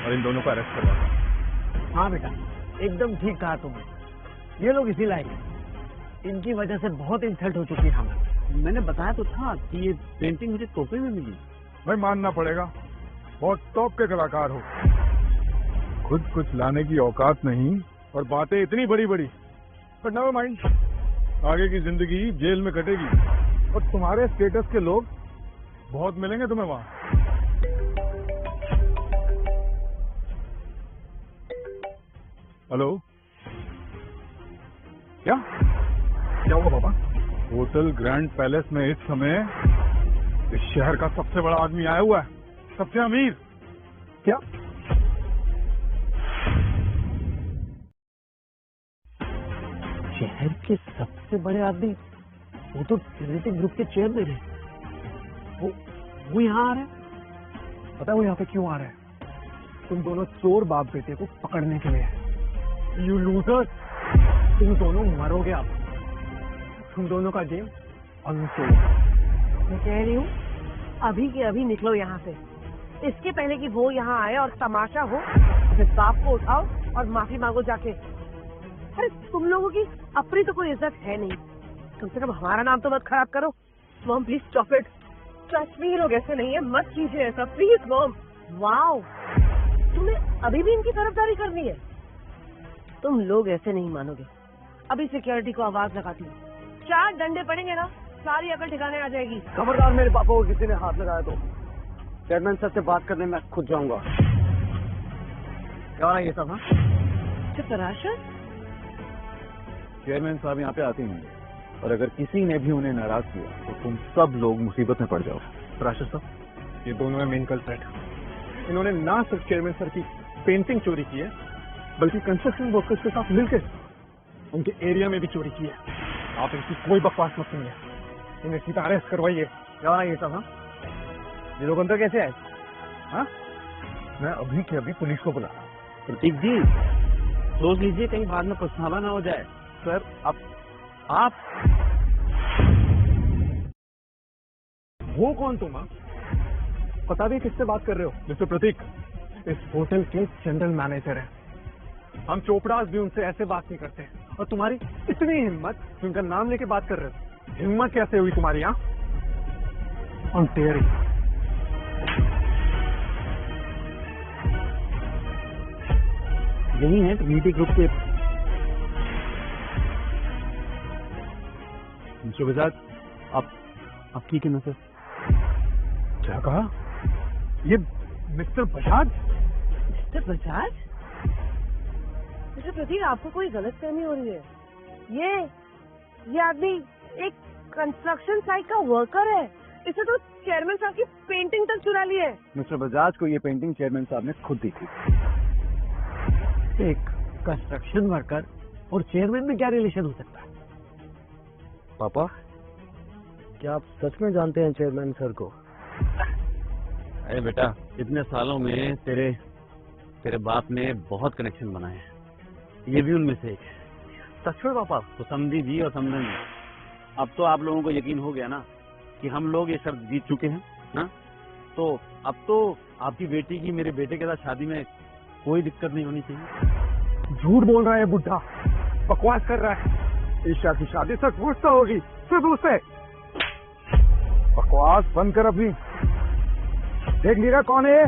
और इन दोनों को अरेस्ट करवाता हूँ। हाँ बेटा, एकदम ठीक कहा तुमने। ये लोग इसी लायक हैं। इनकी वजह से बहुत इंसल्ट हो चुकी है हमें। मैंने बताया तो था कि ये पेंटिंग मुझे तोहफे में मिली। भाई मानना पड़ेगा, बहुत टॉप के कलाकार हो। खुद कुछ लाने की औकात नहीं और बातें इतनी बड़ी बड़ी। बट नेवर माइंड, आगे की जिंदगी जेल में कटेगी और तुम्हारे स्टेटस के लोग बहुत मिलेंगे तुम्हें वहां। हेलो, क्या हुआ पापा? होटल ग्रैंड पैलेस में इस समय इस शहर का सबसे बड़ा आदमी आया हुआ है, सबसे अमीर। क्या? शहर के सबसे बड़े आदमी? वो तो ट्रिनिटी ग्रुप के चेयरमैन है। वो यहाँ आ रहे हैं। पता है वो यहाँ पे क्यों आ रहे हैं? तुम दोनों चोर बाप बेटे को पकड़ने के लिए। यू लूजर, तुम दोनों मरोगे। आप तुम दोनों का गेम अनसोल्ड। मैं कह रही हूँ अभी के अभी निकलो यहाँ से, इसके पहले कि वो यहाँ आए और तमाशा हो। अपने बाप को उठाओ और माफी मांगो जाके। अरे तुम लोगों की अपनी तो कोई इज्जत है नहीं, कम से कम हमारा नाम तो मत खराब करो। Mom please stop it, trust me, लोग ऐसे नहीं है, मत कीजिए ऐसा प्लीज मॉम। वाओ, तुम्हें अभी भी इनकी तरफदारी करनी है? तुम लोग ऐसे नहीं मानोगे। अभी सिक्योरिटी को आवाज लगाती हूँ, 4 डंडे पड़ेंगे ना सारी अकल ठिकाने आ जाएगी। खबरदार मेरे पापा को किसी ने हाथ लगाया तो चेयरमैन सर से बात करने में खुद जाऊंगा। क्या हो रहा है ये सब? हाँ चेयरमैन साहब यहाँ पे आते हैं और अगर किसी ने भी उन्हें नाराज किया तो तुम सब लोग मुसीबत में पड़ जाओ। राशि साहब, ये दोनों है मेन कल्प्रेट। इन्होंने ना सिर्फ चेयरमैन सर की पेंटिंग चोरी की है, बल्कि कंस्ट्रक्शन वर्कर्स के साथ मिलकर उनके एरिया में भी चोरी की है। आप इनकी कोई बकवास मत सुनिए, इन्हें सीधा अरेस्ट करवाइए। क्या हो रहा है ये सब? हाँ, ये लोग अंदर कैसे आए? हाँ, मैं अभी के अभी पुलिस को बुला। प्रतीक जी सोच लीजिए कहीं बाद में पछतावा ना हो जाए। सर आप वो कौन तुम? पता भी किससे बात कर रहे हो? मिस्टर प्रतीक, इस होटल के जनरल मैनेजर हैं। हम चोपड़ास भी उनसे ऐसे बात नहीं करते। और तुम्हारी इतनी हिम्मत, उनका नाम लेके बात कर रहे हो। हिम्मत कैसे हुई तुम्हारी? यहाँ ऑन टेयरिंग। यही है ट्रिनिटी ग्रुप के मिस्टर बजाज। आप ठीक है ना सर? क्या कहा? ये mister Bajaj? Mister Bajaj? Mister Prateek, आपको कोई गलतफहमी हो रही है। ये आदमी एक कंस्ट्रक्शन साइट का वर्कर है इसे तो चेयरमैन साहब की पेंटिंग तक चुरा ली है। मिस्टर बजाज को ये पेंटिंग चेयरमैन साहब ने खुद दी थी। एक कंस्ट्रक्शन वर्कर और चेयरमैन में क्या रिलेशन हो सकता है? पापा, क्या आप सच में जानते हैं चेयरमैन सर को? अरे बेटा, इतने सालों में तेरे बाप ने बहुत कनेक्शन बनाए हैं, ये भी उनमें से एक है। सच में पापा? तो समझी जी और समझन जी, अब तो आप लोगों को यकीन हो गया ना कि हम लोग ये शर्त जीत चुके हैं ना? तो अब तो आपकी बेटी की मेरे बेटे के साथ शादी में कोई दिक्कत नहीं होनी चाहिए। झूठ बोल रहा है बुड्ढा, बकवास कर रहा है। ईशा की शादी सचमुच तो होगी, सिर्फ उससे। बकवास बंद कर अपनी। देख लिया कौन है?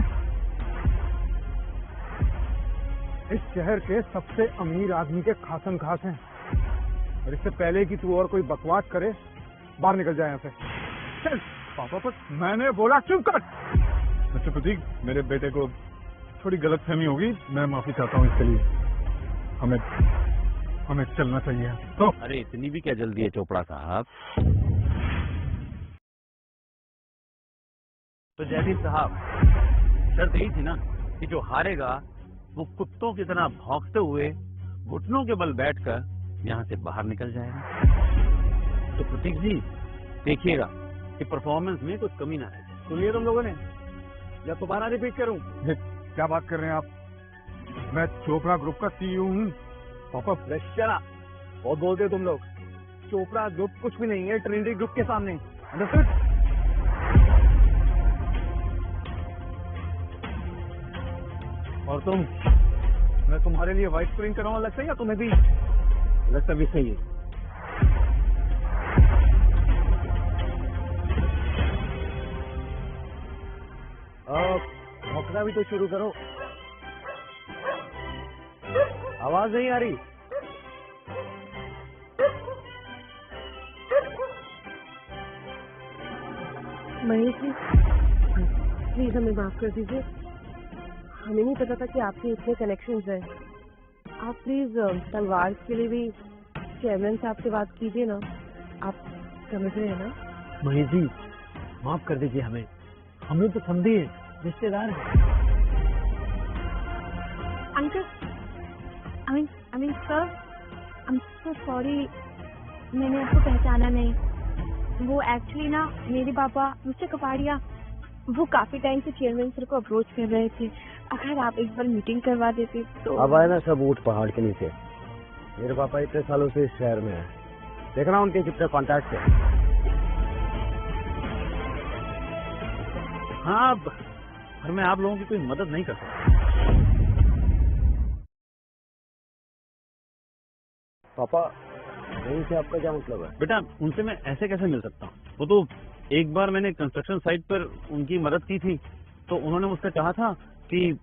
इस शहर के सबसे अमीर आदमी के खासन खास हैं। और इससे पहले कि तू और कोई बकवास करे, बाहर निकल जाए यहाँ से। चल। पापा, पर मैंने बोला चुप कर। मिस्टर प्रतीक, मेरे बेटे को थोड़ी गलतफहमी होगी, मैं माफी चाहता हूँ इसके लिए। हमें चलना चाहिए। तो अरे इतनी भी क्या जल्दी है चोपड़ा साहब? तो जयदीप साहब, शर्त यही थी ना कि जो हारेगा वो कुत्तों की तरह भौंकते हुए घुटनों के बल बैठकर यहाँ से बाहर निकल जाएगा। तो प्रतीक जी देखिएगा कि परफॉर्मेंस में कुछ कमी ना रहे। सुनिए तुम लोगों ने, या दोबारा रिपीट करूं? क्या बात कर रहे हैं आप? मैं चोपड़ा ग्रुप का सीईओ हूँ। पापा प्रेशर बहुत बोलते हो तुम लोग। चोपड़ा ग्रुप कुछ भी नहीं है ट्रिनिटी ग्रुप के सामने। अंडरस्टूड? और तुम, मैं तुम्हारे लिए व्हाइट स्क्रीन कराऊं अलग से, या तुम्हें भी अलग से भी चाहिए? भौंकना भी तो शुरू करो। आवाज नहीं आ रही। महेश जी, प्लीज हमें माफ कर दीजिए। हमें नहीं पता था कि आपके इतने कनेक्शंस हैं। आप प्लीज तलवार के लिए भी चेयरमैन साहब से बात कीजिए ना। आप समझ रहे हैं ना? महेश जी, माफ कर दीजिए हमें। हमने तो समझी है, रिश्तेदार हैं। Uncle, I mean, sir, I'm so sorry, मैंने आपको पहचाना नहीं। वो एक्चुअली ना मेरे पापा मिस्टर कपाड़िया, वो काफी टाइम से चेयरमैन सर को अप्रोच कर रहे थे। अगर आप एक बार मीटिंग करवा देते तो। अब आए ना सब ऊंट पहाड़ के नीचे। मेरे पापा इतने सालों से इस शहर में है, देखना उनके कितने कॉन्टैक्ट है। हाँ, पर मैं आप लोगों की कोई मदद नहीं कर सकता। पापा, यहीं से आपका क्या मतलब है? बेटा, उनसे मैं ऐसे कैसे मिल सकता हूँ? वो तो एक बार मैंने कंस्ट्रक्शन साइट पर उनकी मदद की थी, तो उन्होंने मुझसे कहा था कि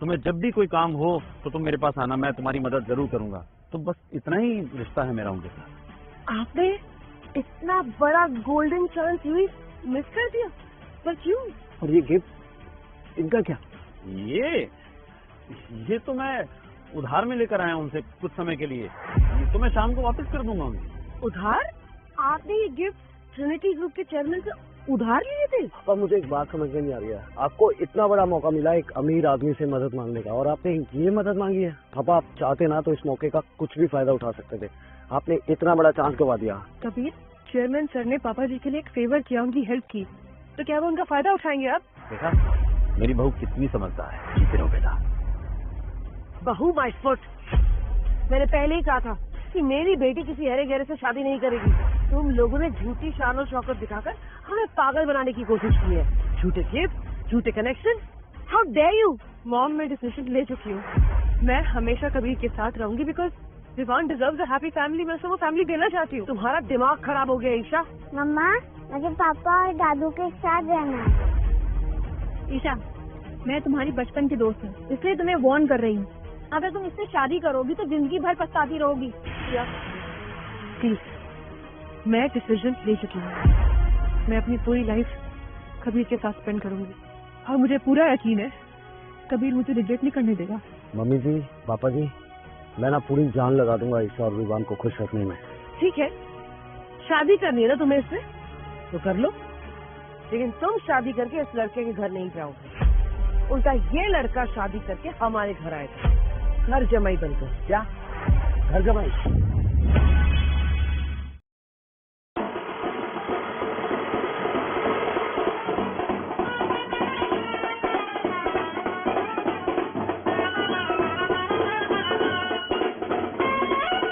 तुम्हें जब भी कोई काम हो तो तुम मेरे पास आना, मैं तुम्हारी मदद जरूर करूंगा। तो बस इतना ही रिश्ता है मेरा उनके साथ। आपने इतना बड़ा गोल्डन चांस यूं मिस कर दिया, पर क्यों? और ये गिफ्ट, इनका क्या? ये तो मैं उधार में लेकर आया हूं उनसे कुछ समय के लिए। ये तो मैं शाम को वापस कर दूंगा उन्हें। उधार? आपने ये गिफ्ट ट्रिनिटी ग्रुप के चेयरमैन से उधार लिए थे? पापा, मुझे एक बात समझ में नहीं आ रही है। आपको इतना बड़ा मौका मिला एक अमीर आदमी से मदद मांगने का, और आपने ये मदद मांगी है? पापा, आप चाहते ना तो इस मौके का कुछ भी फायदा उठा सकते थे। आपने इतना बड़ा चांस गवा दिया। कबीर, चेयरमैन सर ने पापा जी के लिए एक फेवर किया, उनकी हेल्प की, तो क्या वो उनका फायदा उठाएंगे आप? देखा मेरी बहू कितनी समझदार है। जीते रहो बेटा। बहू माय फुट, मैंने पहले ही कहा था कि मेरी बेटी किसी हरे गहरे से शादी नहीं करेगी। तुम लोगों ने झूठी शान और शौकत दिखाकर हमें पागल बनाने की कोशिश की है। झूठे गिफ्ट, झूठे connection, how dare you. Mom, मैं डिसीजन ले चुकी हूँ। मैं हमेशा कबीर के साथ रहूंगी, because Vivaan deserves a happy family. मैं उसको वो फैमिली देना चाहती हूँ। तुम्हारा दिमाग खराब हो गया ईशा। मम्मा, मुझे पापा और दादू के साथ रहना है। ईशा, मैं तुम्हारी बचपन की दोस्त हूँ, इसलिए तुम्हें वार्न कर रही हूँ। अगर तुम इससे शादी करोगी तो जिंदगी भर पछताती रहोगी। प्लीज, मैं डिसीजन ले चुकी हूँ। मैं अपनी पूरी लाइफ कबीर के साथ स्पेंड करूंगी, और मुझे पूरा यकीन है कबीर मुझे रिग्रेट नहीं करने देगा। मम्मी जी, पापा जी, मैं ना पूरी जान लगा दूंगा ईशा और विवान को खुश रखने में। ठीक है, शादी करनी है ना तुम्हें इससे, तो कर लो। लेकिन तुम शादी करके इस लड़के के घर नहीं जाओगे, उल्टा ये लड़का शादी करके हमारे घर आएगा, घर जमाई बनकर। क्या घर जमाई?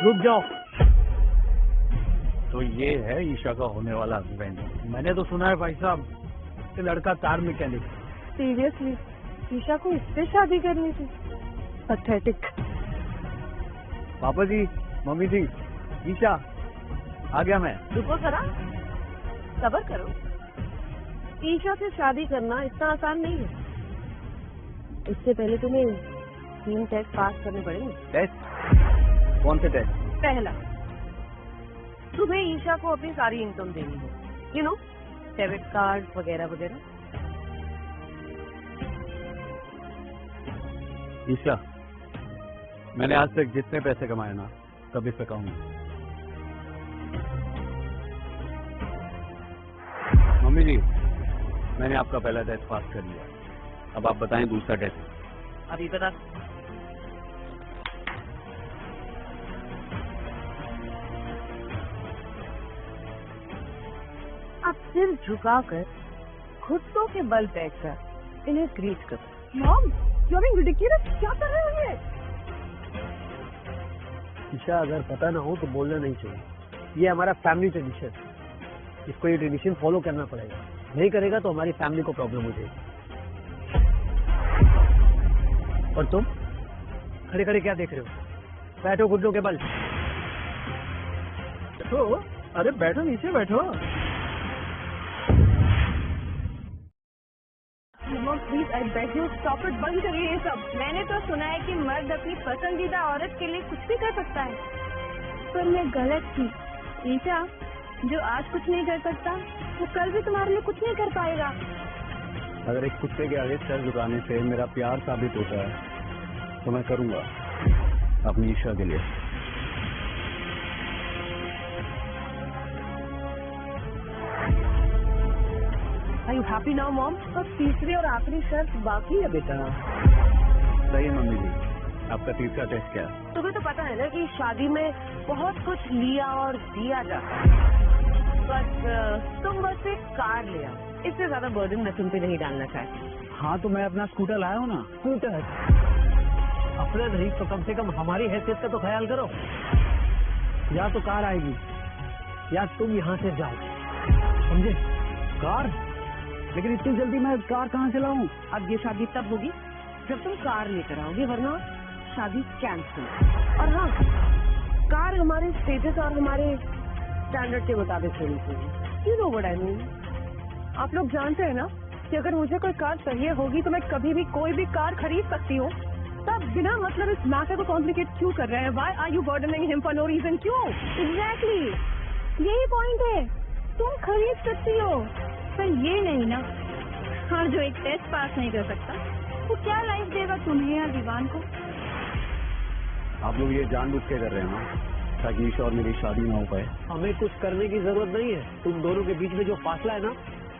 रुक जाओ। तो ये है ईशा का होने वाला हस्बैंड। मैंने तो सुना है भाई साहब कि लड़का कार मैकेनिक। सीरियसली ईशा को इससे शादी करनी थी? पैथेटिक। पापा जी, मम्मी जी, ईशा आ गया मैं। रुको जरा, सब्र करो। ईशा से शादी करना इतना आसान नहीं है। इससे पहले तुम्हें 3 टेस्ट पास करने पड़ेंगे। टेस्ट? कौन से टेस्ट? पहला, तुम्हें ईशा को अपनी सारी इनकम देनी है, यू नो, डेबिट कार्ड वगैरह वगैरह। ईशा, मैंने आज तक जितने पैसे कमाए ना, कभी से कहूंगा। मम्मी जी, मैंने आपका पहला टेस्ट पास कर लिया, अब आप बताएं दूसरा टेस्ट। अभी बता। अब सिर झुकाकर घुटनों के बल बैठकर इन्हें ग्रीट करो। Mom, you are being ridiculous. क्या कर रहे हो ये? ईशा, अगर पता ना हो तो बोलना नहीं चाहिए। ये हमारा फैमिली ट्रेडिशन, इसको ये ट्रेडिशन फॉलो करना पड़ेगा। नहीं करेगा तो हमारी फैमिली को प्रॉब्लम हो जाएगी। और तुम खड़े खड़े क्या देख रहे हो? बैठो घुटनों के बल। बैठो, अरे बैठो, नीचे बैठो। Mom please, I beg you, stop it. बंद करिए ये सब। मैंने तो सुना है कि मर्द अपनी पसंदीदा औरत के लिए कुछ भी कर सकता है, पर मैं गलत थी। ईशा, जो आज कुछ नहीं कर सकता वो कल भी तुम्हारे लिए कुछ नहीं कर पाएगा। अगर एक कुत्ते के आगे सर झुकाने से मेरा प्यार साबित होता है तो मैं करूंगा, अपनी ईशा के लिए। Are you happy now, Mom? तो तीसरी और आखिरी शर्त बाकी है बेटा। सही है मम्मी जी, आपका तीसरा टेस्ट क्या है? तुम्हें तो पता है ना कि शादी में बहुत कुछ लिया और दिया जाता है, बस तुम बस एक कार ले आओ। इससे ज्यादा बर्डन मैं तुम पे नहीं डालना चाहती। हाँ, तो मैं अपना स्कूटर लाया हूँ ना। स्कूटर अपना नहीं तो कम से कम हमारी हैसियत का तो ख्याल करो। या तो कार आएगी या तुम यहाँ से जाओ, समझे? कार? लेकिन इतनी जल्दी मैं कार कहाँ से लाऊं? अब ये शादी तब होगी जब तुम कार लेकर आओगे, वरना शादी कैंसिल। और हाँ, कार हमारे स्टेटस और हमारे स्टैंडर्ड के मुताबिक होनी चाहिए। You know what I mean. आप लोग जानते हैं ना कि अगर मुझे कोई कार चाहिए होगी तो मैं कभी भी कोई भी कार खरीद सकती हूँ। तब बिना मतलब इस मैटर को कॉम्प्लिकेट क्यों कर रहे हैं? Why are you burdening him for no reason? क्यों? एग्जैक्टली, यही पॉइंट है। तुम खरीद सकती हो, पर ये नहीं ना। हाँ, जो एक टेस्ट पास नहीं कर सकता वो क्या लाइफ देगा तुम्हें या दीवान को? आप लोग ये जानबूझ के कर रहे हैं ना, ताकि ईशा और मेरी शादी ना हो पाए। हमें कुछ करने की जरूरत नहीं है। तुम दोनों के बीच में जो फासला है ना,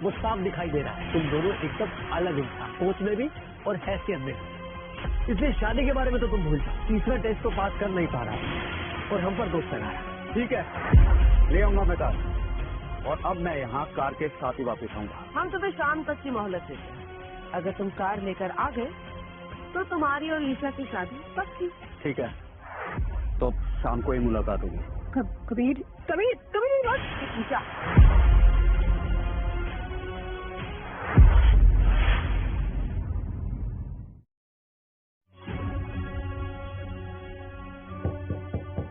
वो साफ दिखाई दे रहा है। तुम दोनों एकदम अलग इंसान, सोच में भी और हैसियत में। इसलिए शादी के बारे में तो तुम भूल जाओ। तीसरा टेस्ट तो पास कर नहीं पा रहा और हम पर दोस्त लगा रहा। ठीक है, ले आऊंगा मैं कार, और अब मैं यहाँ कार के साथ ही वापस आऊंगा। हम तुम्हें शाम तक की मोहलत देते हैं। अगर तुम कार लेकर आ गए तो तुम्हारी और ईशा की शादी पक्की। ठीक है, तो शाम को ही मुलाकात होगी। कबीर, कबीर, कबीर, ईशा,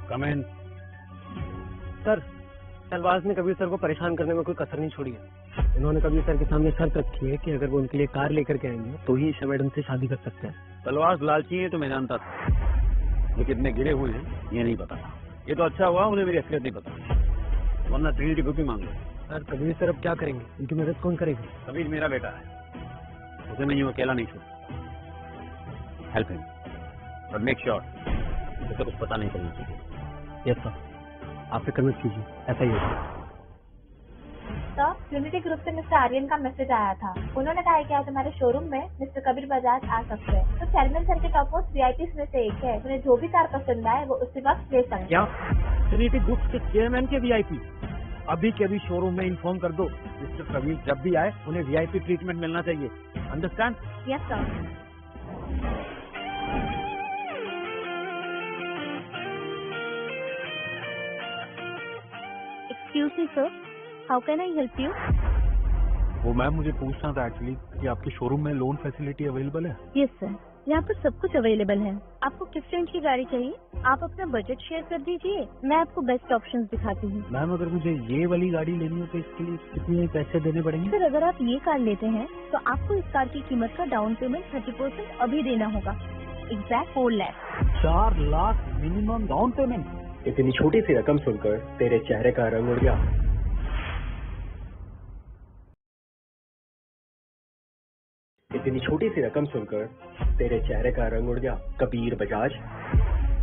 कम इन। सर, शहबाज ने कबीर सर को परेशान करने में कोई कसर नहीं छोड़ी है। इन्होंने कबीर सर के सामने शर्त रखी है कि अगर वो उनके लिए कार लेकर के आएंगे तो ही ईशा मैडम से शादी कर सकते हैं। तलवार लालची है तो मैं जानता था, लेकिन इतने गिरे हुए हैं ये नहीं पता था। ये तो अच्छा हुआ उन्हें मेरी असलियत नहीं पता, वरना ट्रिनिटी बुक ही मांग लो। सर, कबीर सर अब क्या करेंगे? उनकी मदद कौन करेगा? कबीर मेरा बेटा है, उसे मैं यूँ अकेला नहीं छोड़। Help him, but make sure उसे कुछ पता नहीं चलना चाहिए। यस सर, आप फिक्र मत कीजिए, ऐसा ही होगा। सर, यूनिटी ग्रुप से मिस्टर आर्यन का मैसेज आया था। उन्होंने कहा है कि आज हमारे शोरूम में मिस्टर कबीर बजाज आ सकते हैं। तो चेयरमैन सर के टॉप मोस्ट वीआईपी में से एक है। उन्हें जो भी कार पसंद आए वो उसी वक्त ले सकते हैं। क्या यूनिटी ग्रुप के चेयरमैन के वीआईपी? अभी के अभी शोरूम में इन्फॉर्म कर दो। मिस्टर कबीर जब भी आए उन्हें वीआईपी ट्रीटमेंट मिलना चाहिए। Understand? Yes sir. Excuse me sir, how can I help you? वो मैम मुझे पूछना था एक्चुअली कि आपके शोरूम में लोन फैसिलिटी अवेलेबल है? यस सर, यहाँ पर सब कुछ अवेलेबल है। आपको किस रेंज की गाड़ी चाहिए? आप अपना बजट शेयर कर दीजिए, मैं आपको बेस्ट ऑप्शंस दिखाती हूँ। मैम अगर मुझे ये वाली गाड़ी लेनी हो तो इसके लिए कितने पैसे देने पड़ेंगे? सर अगर आप ये कार लेते हैं तो आपको इस कार की कीमत का डाउन पेमेंट 30% अभी देना होगा। Exact 4 lakh. 4 lakh minimum down payment? इतनी छोटी सी रकम सुनकर तेरे चेहरे का रंग उड़ गया। इतनी छोटी सी रकम सुनकर तेरे चेहरे का रंग उड़ गया। कबीर बजाज।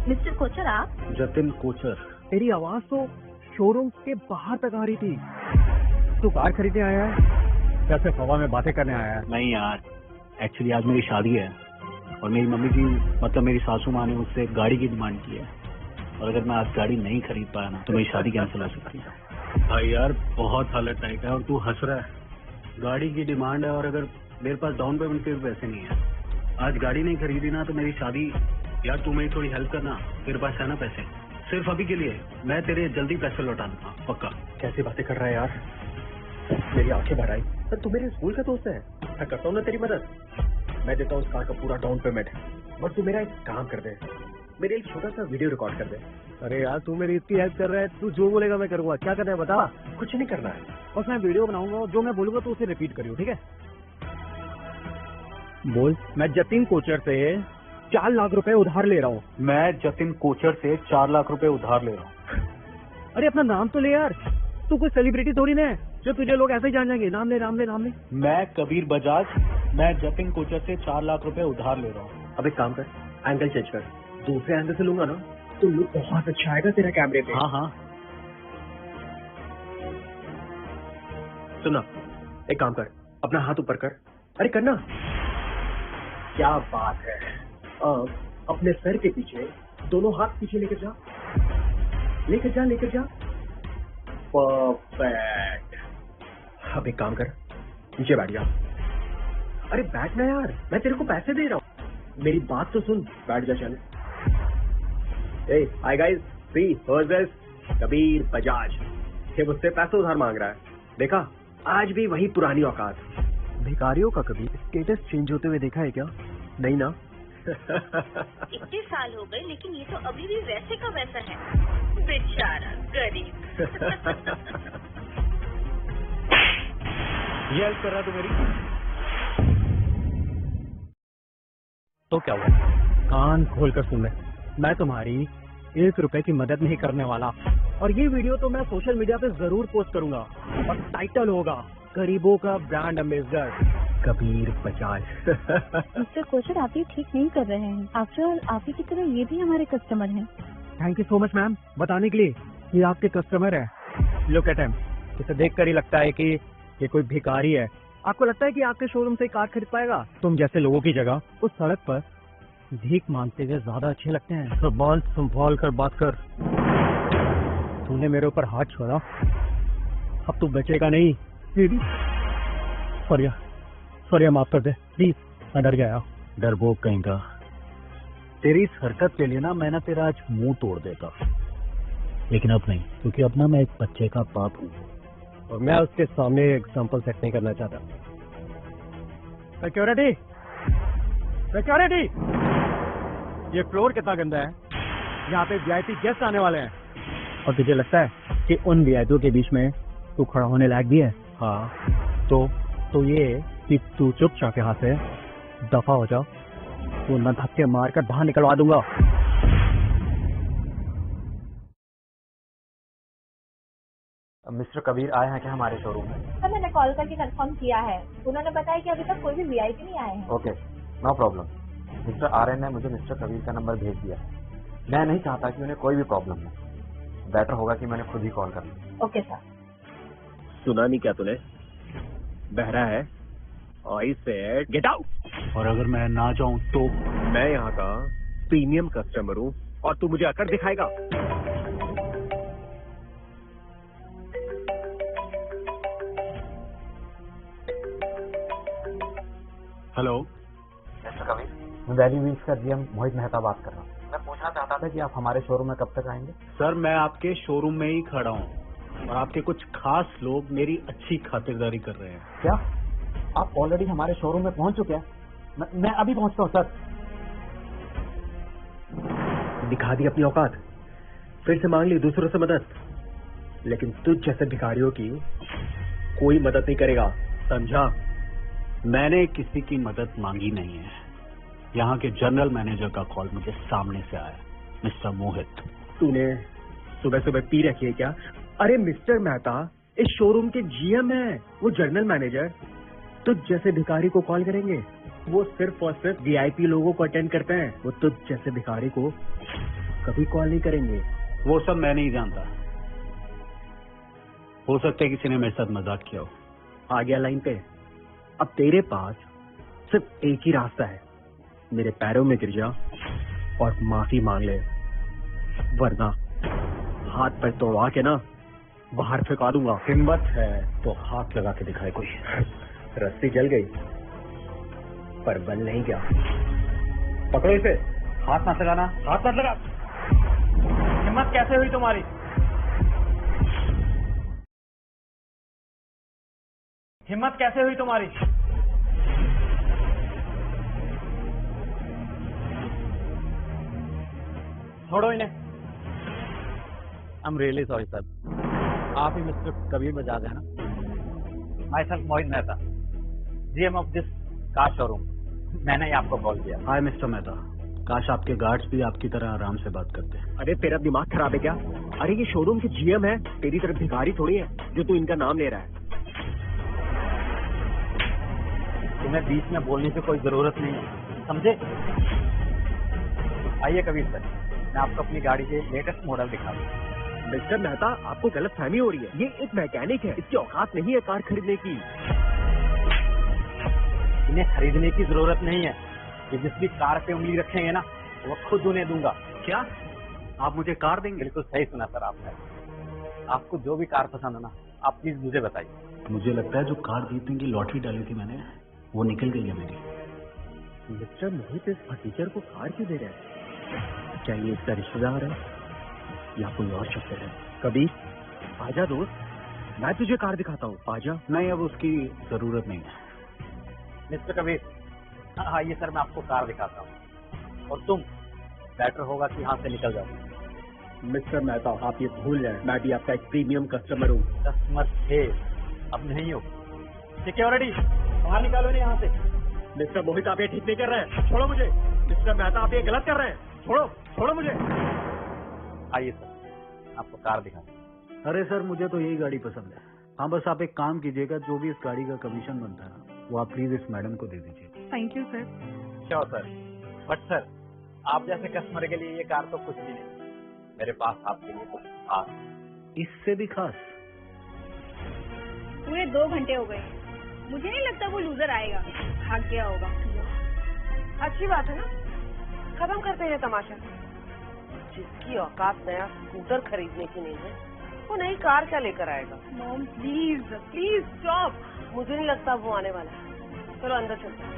मिस्टर कोचर आप? जतिन कोचर। तेरी आवाज तो शोरूम के बाहर तक आ रही थी। तू कार खरीदने आया है या सिर्फ हवा में बातें करने आया है? नहीं यार, एक्चुअली आज मेरी शादी है और मेरी मम्मी की मतलब मेरी सासू माँ ने मुझसे एक गाड़ी की डिमांड की है और अगर मैं आज गाड़ी नहीं खरीद पाया ना तो मेरी शादी कैंसिल हो सकती है। भाई यार बहुत हालत टाइट है और तू हंस रहा है। गाड़ी की डिमांड है और अगर मेरे पास डाउन पेमेंट के भी पैसे नहीं है, आज गाड़ी नहीं खरीदी ना तो मेरी शादी। यार तू मेरी थोड़ी हेल्प करना, तेरे पास है ना पैसे? सिर्फ अभी के लिए मैं तेरे जल्दी पैसे लौटा दूंगा पक्का। कैसी बातें कर रहा है यार, मेरी आंखें भर आई। पर तू मेरे स्कूल का दोस्त है, मैं करता हूँ ना तेरी मदद। मैं देता हूँ उस कार का पूरा डाउन पेमेंट, बस तू मेरा एक काम कर दे, मेरे एक छोटा सा वीडियो रिकॉर्ड कर दे। अरे यार तू मेरी इतनी हेल्प कर रहा है, तू जो बोलेगा मैं करूँगा। क्या करना है बता? कुछ नहीं करना है, बस मैं वीडियो बनाऊंगा और जो मैं बोलूंगा तो उसे रिपीट करियो, ठीक है? बोल। मैं जतिन कोचर से 4 लाख रुपए उधार ले रहा हूँ। मैं जतिन कोचर से 4 लाख रुपए उधार ले रहा हूँ। अरे अपना नाम तो ले यार, तू कोई सेलिब्रिटी थोड़ी ना है जो तुझे लोग ऐसे ही जान जाएंगे। नाम ले, नाम ले, नाम ले। मैं कबीर बजाज, मैं जतिन कोचर से 4 लाख रुपए उधार ले रहा हूँ। अब एक काम कर, एंगल चेंज कर, दूसरे एंगल से लूंगा ना तो लुक बहुत अच्छा आएगा तेरा कैमरे पे। हाँ हाँ। सुना, एक काम कर, अपना हाथ ऊपर कर। अरे करना। क्या बात है। अब अपने सर के पीछे दोनों हाथ पीछे लेकर जा, लेकर जा, लेकर जा। परफेक्ट। अब एक काम कर, नीचे बैठ जा। अरे बैठना यार, मैं तेरे को पैसे दे रहा हूँ, मेरी बात तो सुन। बैठ जा चल। Hey, hi guys, see, who's this? Kabir Bajaj. ये मुझसे पैसे उधार मांग रहा है। देखा, आज भी वही पुरानी औकात। भिखारियों का कभी स्टेटस चेंज होते हुए देखा है क्या? नहीं ना? इतने साल हो गए लेकिन ये तो अभी भी वैसे का वैसा है। बेचारा गरीब। ये हेल्प कर रहा तू मेरी? तो क्या हुआ? कान खोल कर सुन ले, मैं तुम्हारी 1 रुपए की मदद नहीं करने वाला। और ये वीडियो तो मैं सोशल मीडिया पे जरूर पोस्ट करूंगा और टाइटल होगा गरीबों का brand ambassador Kabir Bajaj. Mister Kochar आप ये ठीक नहीं कर रहे हैं। आफ्टर ऑल आप ही की तरह ये भी हमारे कस्टमर हैं। Thank you so much ma'am बताने के लिए ये आपके कस्टमर है। लुक एट हिम, इसे देखकर ही लगता है कि ये कोई भिखारी है। आपको लगता है कि आपके शोरूम से कार खरीद पाएगा? तुम जैसे लोगों की जगह उस सड़क पर भीख मांगते हुए ज्यादा अच्छे लगते हैं। ज़ुबान संभाल कर बात कर। तूने मेरे ऊपर हाथ छोड़ा, अब तू बचेगा नहीं। सॉरी माफ कर दे प्लीज, मैं डर गया। डरपोक कहीं का। तेरी इस हरकत के लिए ना मैं ना तेरा आज मुंह तोड़ देता, लेकिन अब नहीं, क्योंकि अब ना मैं एक बच्चे का बाप हूँ और मैं उसके सामने एग्जाम्पल सेट नहीं करना चाहता। सिक्योरिटी, सिक्योरिटी, ये फ्लोर कितना गंदा है। यहाँ पे वीआईपी गेस्ट आने वाले हैं और तुझे लगता है कि उन वीआईपी के बीच में तू खड़ा होने लायक भी है? हाँ तो ये कि तू चुपचाप यहाँ से दफा हो जाओ, वो न धक्के मार कर बाहर निकलवा दूंगा। मिस्टर कबीर आए हैं क्या हमारे शोरूम में? सर मैंने कॉल करके कंफर्म किया है, उन्होंने बताया कि अभी तक कोई भी वीआईपी नहीं आए हैं। Okay, no problem. Mister Aryan ने मुझे मिस्टर कबीर का नंबर भेज दिया। मैं नहीं चाहता कि उन्हें कोई भी प्रॉब्लम हो, बेटर होगा कि मैंने खुद ही कॉल कर लूं। Okay sir. सुना नहीं क्या तूने? बहरा है? I said get out. और अगर मैं ना जाऊं तो? मैं यहाँ का प्रीमियम कस्टमर हूँ और तू मुझे अकड़ दिखाएगा? हेलो मिस्टर कबीर, मैं वैली व्हील्स का जीएम मोहित मेहता बात कर रहा हूँ। मैं पूछना चाहता था कि आप हमारे शोरूम में कब तक आएंगे? सर, मैं आपके शोरूम में ही खड़ा हूँ और आपके कुछ खास लोग मेरी अच्छी खातिरदारी कर रहे हैं। क्या आप ऑलरेडी हमारे शोरूम में पहुंच चुके हैं? मैं अभी पहुंचता हूँ सर। दिखा दी अपनी औकात, फिर से मांग ली दूसरों से मदद, लेकिन तुझ जैसे भिखारियों की कोई मदद नहीं करेगा, समझा? मैंने किसी की मदद मांगी नहीं है। यहाँ के जनरल मैनेजर का कॉल मुझे सामने से आया। मिस्टर मोहित, तूने सुबह सुबह पी रखी है क्या? अरे मिस्टर मेहता इस शोरूम के जीएम है, वो जनरल मैनेजर तुझ जैसे भिखारी को कॉल करेंगे? वो सिर्फ और सिर्फ वीआईपी लोगों को अटेंड करते हैं, वो तुझ जैसे भिखारी को कभी कॉल नहीं करेंगे। वो सब मैं नहीं जानता। हो सकता है किसी ने मेरे साथ मजाक किया हो। आ गया लाइन पे। अब तेरे पास सिर्फ एक ही रास्ता है, मेरे पैरों में गिर जा और माफी मांग ले, वरना हाथ पर तोड़वा के ना बाहर फेंका दूंगा। हिम्मत है तो हाथ लगा के दिखाए कोई। रस्सी जल गई पर बल नहीं गया। पकड़ो इसे। हाथ मत लगाना। हाथ मत लगा। हिम्मत कैसे हुई तुम्हारी? हिम्मत कैसे हुई तुम्हारी? छोड़ो इन्हें। I am really sorry sir. आप ही मिस्टर कबीर में जा गए ना? My self Mohit Mehta, GM of this car showroom. मैंने ही आपको कॉल किया। हाय मिस्टर मेहता, काश आपके गार्ड्स भी आपकी तरह आराम से बात करते हैं। अरे तेरा दिमाग खराब है क्या? अरे ये शोरूम के जीएम है, तेरी तरफ भिखारी थोड़ी है जो तू इनका नाम ले रहा है। तुम्हें बीच में बोलने की कोई जरूरत नहीं है, समझे? आइए कबीर सर, मैं आपको अपनी गाड़ी के लेटेस्ट मॉडल दिखा दूं। मिस्टर मेहता, आपको गलत फहमी हो रही है। ये एक मैकेनिक है, इसकी औकात नहीं है कार खरीदने की। इन्हें खरीदने की जरूरत नहीं है। ये जिस भी कार पे उंगली रखेंगे ना, वो खुद उन्हें दूंगा। क्या आप मुझे कार देंगे? बिल्कुल सही सुना सर आपने। आपको जो भी कार पसंद है ना, आप प्लीज मुझे बताइए। मुझे लगता है जो कार जीतने की लॉटरी डाली थी मैंने, वो निकल गई है मेरी। मिस्टर मोहित इस फर्नीचर को कार क्यों दे रहे हैं? क्या ये इसका रिश्तेदार है या कोई और शख्स है? कबीर आजा दोस्त, मैं तुझे कार दिखाता हूँ, आजा। नहीं, अब उसकी जरूरत नहीं है। मिस्टर कबीर, आइए सर, मैं आपको कार दिखाता हूँ और तुम बेटर होगा कि यहाँ से निकल जाओ। मिस्टर मेहता, आप ये भूल जाए, मैं भी आपका एक प्रीमियम कस्टमर हूँ। कस्टमर थे, अब नहीं हो। सिक्योरिटी, बाहर निकालो इन्हें यहाँ से। मिस्टर मोहित, आप ये ठीक नहीं कर रहे हैं, छोड़ो मुझे। मिस्टर मेहता, आप ये गलत कर रहे हैं, छोड़ो, छोड़ो मुझे। आइए सर, आपको कार दिखाता हूँ। अरे सर, मुझे तो यही गाड़ी पसंद है। हाँ, बस आप एक काम कीजिएगा, जो भी इस गाड़ी का कमीशन बनता है ना, वो आप प्लीज इस मैडम को दे दीजिए। Thank you sir. Sure sir, but sir आप जैसे कस्टमर के लिए ये कार तो कुछ भी नहीं। मेरे पास आपके लिए कुछ खास। इससे भी खास? पूरे 2 घंटे हो गए, मुझे नहीं लगता वो लूजर आएगा, भाग गया होगा। अच्छी बात है ना, खत्म करते हैं तमाशा। जिसकी औकात नया स्कूटर खरीदने की नहीं है, वो नई कार क्या लेकर आएगा? Mom please please stop. मुझे नहीं लगता वो आने वाला है। चलो अंदर चलते हैं।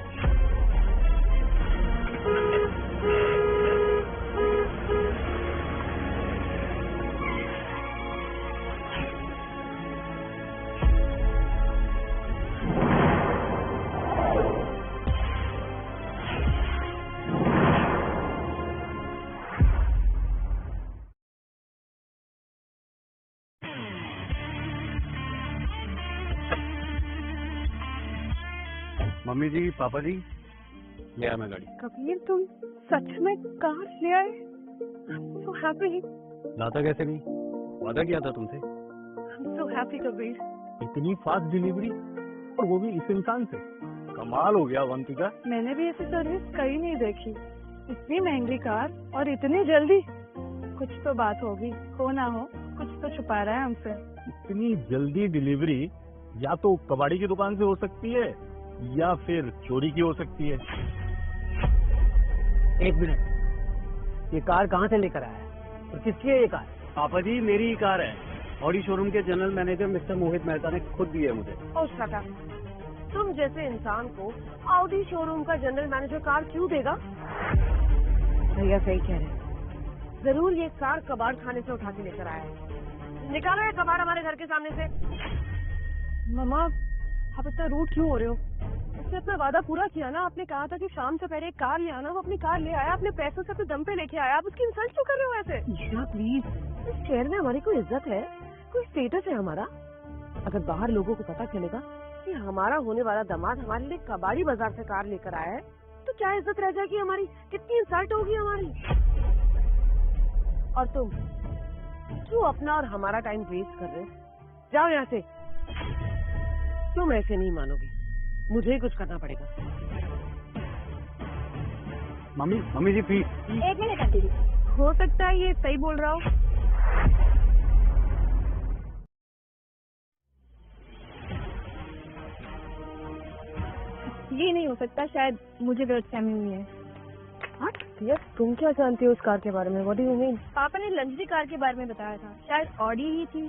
मम्मी जी, पापा जी, ले आया मैं गाड़ी। कबीर, तुम सच में कार ले आए? So happy. लाता कैसे नहीं, वादा किया था तुमसे। So happy Kabir. इतनी फास्ट डिलीवरी, और वो भी इस इंसान से। कमाल हो गया अवंतिका। मैंने भी ऐसी सर्विस कहीं नहीं देखी। इतनी महंगी कार और इतनी जल्दी। कुछ तो बात होगी, हो ना हो कुछ तो छुपा रहा है हमसे। इतनी जल्दी डिलीवरी या तो कबाड़ी की दुकान से हो सकती है या फिर चोरी की हो सकती है। एक मिनट, ये कार कहाँ से लेकर आया है और किसकी है ये कार? पापा जी मेरी ही कार है। ऑडी शोरूम के जनरल मैनेजर मिस्टर मोहित मेहता ने खुद दी है मुझे। ओ शट अप, तुम जैसे इंसान को ऑडी शोरूम का जनरल मैनेजर कार क्यों देगा? भैया सही कह रहे हैं, जरूर ये कार कबाड़ खाने से उठा के लेकर आया है। निकालो ये कबाड़ हमारे घर के सामने से। मम्मा, आप इतना रूड क्यों हो रहे हो? उसने अपना वादा पूरा किया ना, आपने कहा था कि शाम से पहले एक कार ले आना, वो अपनी कार ले आया, अपने पैसों से अपने दम पे लेके आया, आप उसकी इंसल्ट क्यों कर रहे हो ऐसे? ईशा प्लीज, इस शहर में हमारी कोई इज्जत है, कोई स्टेटस है हमारा? अगर बाहर लोगों को पता चलेगा कि हमारा होने वाला दामाद हमारे लिए कबाड़ी बाजार से कार लेकर आया है, तो क्या इज्जत रह जाएगी हमारी? कितनी इंसल्ट होगी हमारी। और तुम क्यों अपना और हमारा टाइम वेस्ट कर रहे हो? जाओ यहाँ से। तुम ऐसे नहीं मानोगे, मुझे ही कुछ करना पड़ेगा। Mummy ji please. एक मिनट आंटी जी, हो सकता है ये सही बोल रहा हो। ये नहीं हो सकता, शायद मुझे गलतफहमी हुई है। यस, तुम क्या जानती हो उस कार के बारे में? What do you mean? पापा ने लग्जरी कार के बारे में बताया था, शायद ऑडी ही थी।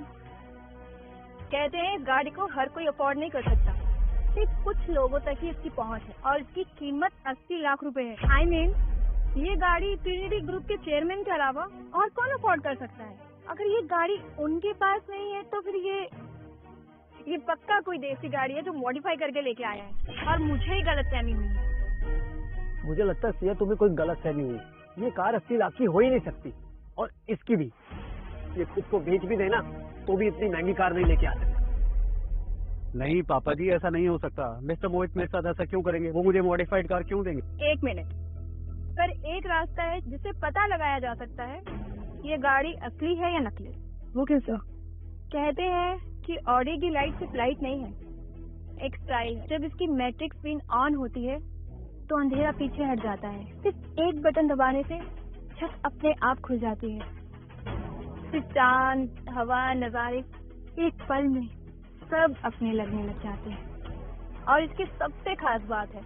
कहते हैं इस गाड़ी को हर कोई अफोर्ड नहीं कर सकता, सिर्फ कुछ लोगों तक ही इसकी पहुंच है और इसकी कीमत 80 लाख रुपए है। आई मीन, ये गाड़ी ट्रिनिटी ग्रुप के चेयरमैन के अलावा और कौन अफोर्ड कर सकता है? अगर ये गाड़ी उनके पास नहीं है तो फिर ये पक्का कोई देसी गाड़ी है जो मॉडिफाई करके लेके आया है और मुझे ही गलतफहमी हुई है। मुझे लगता है सिया तुम्हें कोई गलतफहमी हुई। ये कार 80 लाख की हो ही नहीं सकती, और इसकी भी। ये खुद को बेच भी देना तो भी इतनी महंगी कार नहीं लेके आ सकते। नहीं पापा जी, ऐसा नहीं हो सकता। मिस्टर मोहित मेरे साथ ऐसा क्यों करेंगे? वो मुझे मॉडिफाइड कार क्यों देंगे? एक मिनट, पर एक रास्ता है जिससे पता लगाया जा सकता है ये गाड़ी असली है या नकली। वो कैसा? कहते हैं कि ऑडी की लाइट सिर्फ लाइट नहीं है, एक स्टाइल है। जब इसकी मैट्रिक स्क्रीन ऑन होती है तो अंधेरा पीछे हट जाता है। सिर्फ एक बटन दबाने से छत अपने आप खुल जाती है। सिर्फ चांद, हवा, नजारे एक पल में सब अपने लगने लग जाते हैं। और इसकी सबसे खास बात है,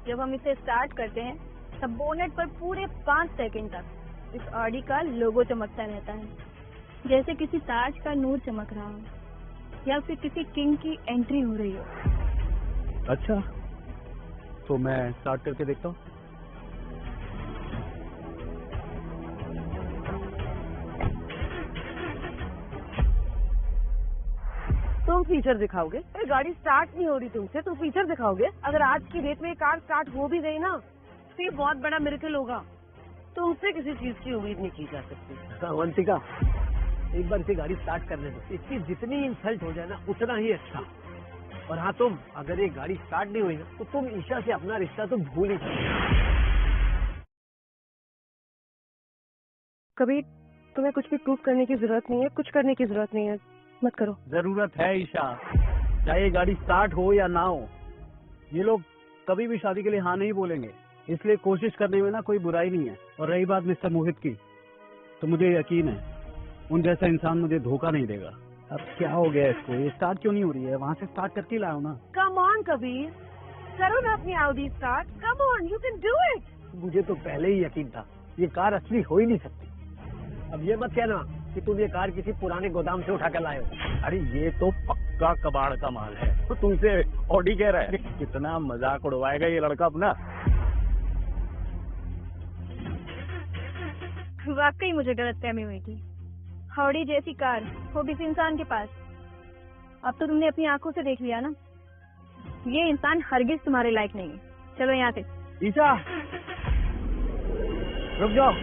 जब हम इसे स्टार्ट करते हैं तब बोनेट पर पूरे 5 सेकंड तक इस ऑडी का लोगो चमकता रहता है, जैसे किसी ताज का नूर चमक रहा हो या फिर किसी किंग की एंट्री हो रही हो। अच्छा, तो मैं स्टार्ट करके देखता हूँ। तुम फीचर दिखाओगे? अरे गाड़ी स्टार्ट नहीं हो रही तुमसे, तुम फीचर दिखाओगे? अगर आज की डेट में कार स्टार्ट हो भी गई ना तो ये बहुत बड़ा मिरेकल होगा। तुमसे किसी चीज की उम्मीद नहीं की जा सकती। अवंतिका, एक बार इसे गाड़ी स्टार्ट करने दो। इसकी जितनी इंसल्ट हो जाए ना उतना ही अच्छा। और हाँ, तुम अगर ये गाड़ी स्टार्ट नहीं हुई तो तुम ईशा से अपना रिश्ता तो भूल ही जाओ। कबीर, तुम्हें कुछ भी प्रूफ करने की जरूरत नहीं है, कुछ करने की जरूरत नहीं है, मत करो। जरूरत है ईशा, चाहे ये गाड़ी स्टार्ट हो या ना हो। ये लोग कभी भी शादी के लिए हाँ नहीं बोलेंगे, इसलिए कोशिश करने में ना कोई बुराई नहीं है। और रही बात मिस्टर मोहित की, तो मुझे यकीन है उन जैसा इंसान मुझे धोखा नहीं देगा। अब क्या हो गया इसको? ये स्टार्ट क्यों नहीं हो रही है? वहाँ से स्टार्ट करके लाओ ना। कम ऑन कबीर, करो ना अपनी Audi start. Come on, you can do it. मुझे तो पहले ही यकीन था ये कार असली हो ही नहीं सकती। अब ये मत कहना कि तुम ये कार किसी पुराने गोदाम से उठा कर लाए हो। अरे ये तो पक्का कबाड़ का माल है, तो तुमसे ऑडी कह रहा है। कितना मजाक उड़वाएगा ये लड़का अपना। वाकई मुझे गलतफहमी हुई थी। ऑडी जैसी कार वो भी इस इंसान के पास। अब तो तुमने अपनी आंखों से देख लिया ना, ये इंसान हरगिज तुम्हारे लायक नहीं है। चलो यहाँ से। ईशा, रुक जाओ।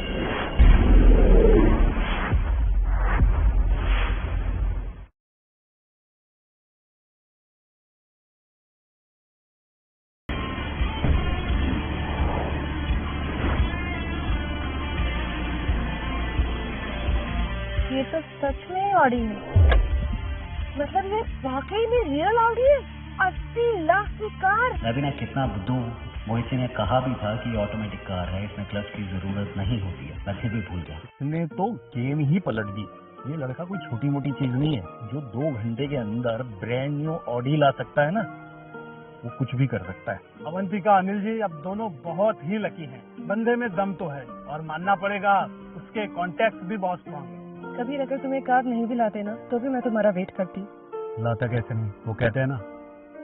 ये तो सच में ऑडी है, मतलब ये वाकई में रियल ऑडी है। 80 लाख की कार। रवीना कितना बुद्धू। मोहित जी ने कहा भी था कि ऑटोमेटिक कार है, इसमें क्लच की जरूरत नहीं होती है, मैं फिर भी भूल गया। इसने तो गेम ही पलट दी। ये लड़का कोई छोटी मोटी चीज नहीं है। जो 2 घंटे के अंदर ब्रांड न्यू ऑडी ला सकता है ना, वो कुछ भी कर सकता है। अवंतिका, अनिल जी, अब दोनों बहुत ही लकी हैं। बंदे में दम तो है और मानना पड़ेगा उसके कॉन्टैक्ट भी बहुत स्ट्रॉन्ग है। कभी अगर तुम्हें कार नहीं भी लाते ना तो भी मैं तुम्हारा वेट करती। लाता कैसे नहीं, वो कहते हैं ना,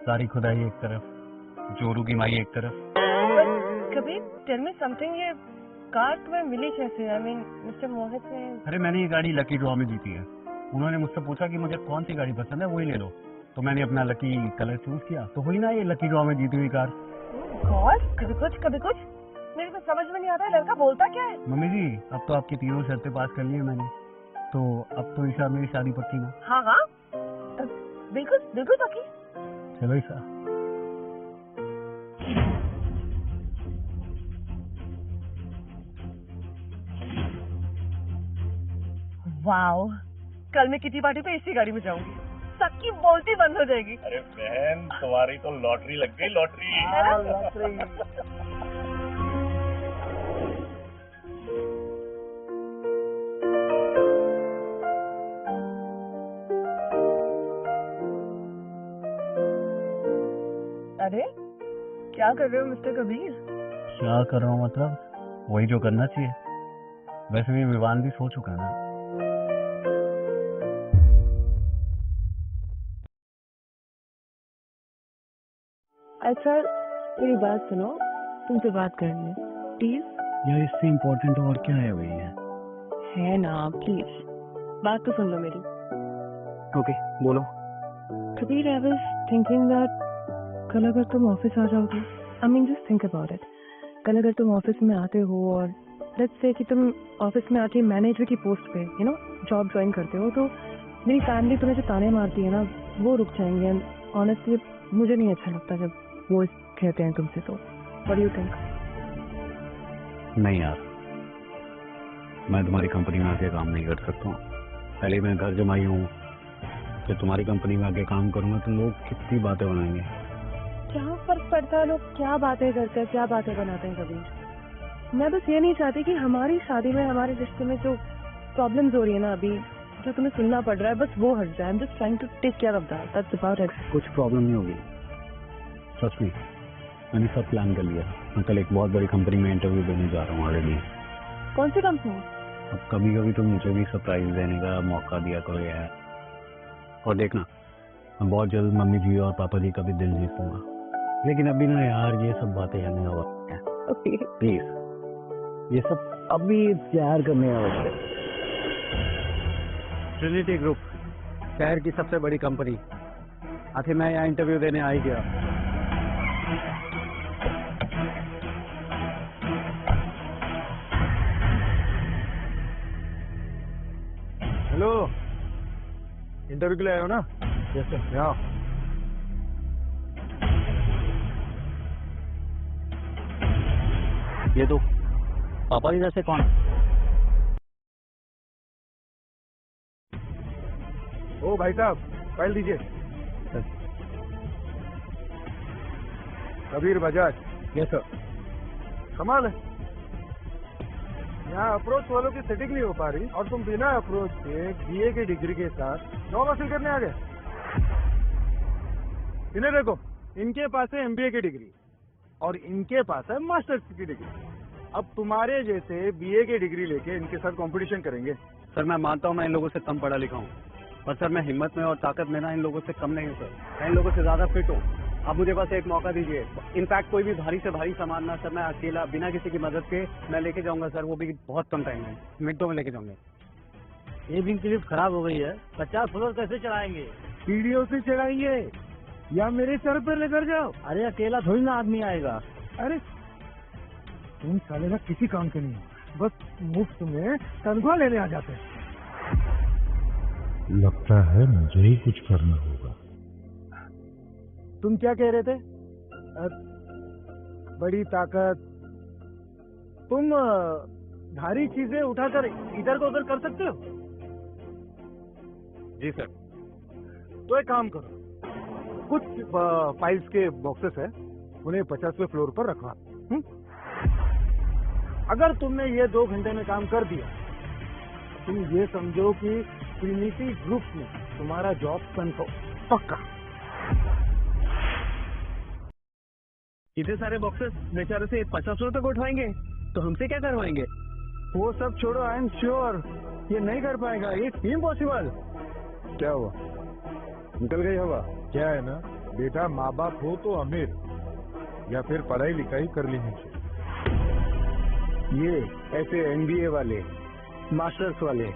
सारी खुदाई एक तरफ, जोरू की माई एक तरफ। कभी टेल मी समथिंग, ये कार तुम्हें मिली कैसे? आई मीन मिस्टर मोहित ने। अरे मैंने ये गाड़ी लकी ड्रॉ में जीती है। उन्होंने मुझसे पूछा कि मुझे कौन सी गाड़ी पसंद है, वही ले लो। तो मैंने अपना लकी कलर चूज किया, तो हुई ना ये लकी ड्रॉ में जीती हुई कार। गॉड, कभी कुछ मेरे को समझ में नहीं आता है, लड़का बोलता क्या है? मम्मी जी, अब तो आपकी तीनों शर्तें पास कर ली है मैंने, तो अब तो ईशा मेरी शादी पक्की ना। हाँ हाँ, बिल्कुल पक्की। चलो ईशा। वाओ, कल मैं किटी पार्टी पे इसी गाड़ी में जाऊंगी, सबकी बोलती बंद हो जाएगी। अरे बहन, तुम्हारी तो लॉटरी लग गई, लॉटरी। अरे क्या कर रहे हो मिस्टर कबीर? क्या कर रहा हूँ मतलब? वही जो करना चाहिए। वैसे भी विवान भी सो चुका है ना। अच्छा मेरी बात सुनो, तुमसे बात करनी है प्लीज। यार इससे इम्पोर्टेंट और क्या है भैया? है ना, प्लीज बात तो सुन लो मेरी। ओके बोलो। Kabir, I was thinking that कल अगर तुम ऑफिस आ जाओगे, I mean just think about it, कल अगर तुम ऑफिस में आते हो और लेट्स से कि तुम ऑफिस में आके मैनेजर की पोस्ट पे जॉब ज्वाइन करते हो, तो मेरी फैमिली तुम्हें जो ताने मारती है ना, वो रुक जाएंगे। एंड ऑनेस्टली मुझे नहीं अच्छा लगता जब वो कहते हैं तुमसे। तो व्हाट डू यू थिंक? नहीं यार, मैं तुम्हारी कंपनी में आके काम नहीं कर सकता हूँ। पहले मैं घर जमाई हूँ, फिर तुम्हारी कंपनी में आके काम करूंगा तो लोग कितनी बातें बनाएंगे। क्या फर्क पड़ता है लोग क्या बातें करते हैं, क्या बातें बनाते हैं? कभी मैं बस ये नहीं चाहती कि हमारी शादी में, हमारे रिश्ते में जो प्रॉब्लम्स हो रही है ना अभी, जो तुम्हें सुनना पड़ रहा है, बस वो हट जाए। I am just trying to take care of that, that's about it. कुछ प्रॉब्लम नहीं होगी, ट्रस्ट मी। मैंने सब प्लान कर लिया। मैं कल एक बहुत बड़ी कंपनी में इंटरव्यू देने जा रहा हूँ ऑलरेडी। कौन सी कंपनी? अब कभी कभी तो मुझे भी सरप्राइज देने का मौका दिया करो यार। और देखना, मैं बहुत जल्द मम्मी जी और पापा जी का भी दिल जीतूंगा। लेकिन अभी ना यार, ये सब बातें करने का वक्त है। ओके प्लीज, ये सब अभी प्यार करने का वक्त है। ट्रिनिटी ग्रुप, शहर की सबसे बड़ी कंपनी। आखिर मैं यहाँ इंटरव्यू देने आ ही गया। हेलो, इंटरव्यू के लिए आए हो ना? Yes sir. यहाँ ये तो पापा जी जैसे कौन? ओ भाई साहब, फाइल दीजिए। कबीर बजाज। Yes sir. कमाल है, यहाँ अप्रोच वालों की सेटिंग नहीं हो पा रही और तुम बिना अप्रोच के बीए की डिग्री के साथ जॉब हासिल करने आ गए। इन्हें देखो, इनके पास है एमबीए की डिग्री और इनके पास है मास्टर्स की डिग्री। अब तुम्हारे जैसे बीए की डिग्री लेके इनके साथ कंपटीशन करेंगे? सर मैं मानता हूँ मैं इन लोगों से कम पढ़ा लिखा हूँ, पर सर मैं हिम्मत में और ताकत में ना इन लोगों से कम नहीं हूँ सर। मैं इन लोगों से ज्यादा फिट हूँ। आप मुझे बस एक मौका दीजिए। इनफैक्ट कोई भी भारी से भारी सामान ना सर, मैं अकेला बिना किसी की मदद के मैं लेके जाऊंगा सर, वो भी बहुत कम टाइम में, मिनटों में लेके जाऊंगा। ये भी क्लिप खराब हो गई है, 50 फ्लोर कैसे चढ़ाएंगे? सीढ़ियों से चढ़ाइए या मेरे सर पर लेकर जाओ। अरे अकेला थोड़ी ना आदमी आएगा। अरे तुम साले ना किसी काम के नहीं हो, बस मुफ्त में तनख्वाह लेने आ जाते हैं। लगता है मुझे ही कुछ करना होगा। तुम क्या कह रहे थे? बड़ी ताकत, तुम भारी चीजें उठाकर इधर को उधर कर सकते हो? जी सर। तो एक काम करो, कुछ फाइल्स के बॉक्सेस है, उन्हें 50वें फ्लोर पर रखवा। अगर तुमने ये 2 घंटे में काम कर दिया, तुम ये समझो कि ट्रिनिटी ग्रुप में तुम्हारा जॉब कंफर्म पक्का। इतने सारे बॉक्सेस बेचारे से 50 तक उठवाएंगे तो हमसे क्या करवाएंगे? वो सब छोड़ो, आई एम श्योर ये नहीं कर पाएगा, इट्स इम्पॉसिबल। क्या हुआ, निकल गई होगा? क्या है ना बेटा, माँ बाप हो तो अमीर या फिर पढ़ाई लिखाई कर लेनी चाहिए। ये ऐसे MBA वाले, मास्टर्स वाले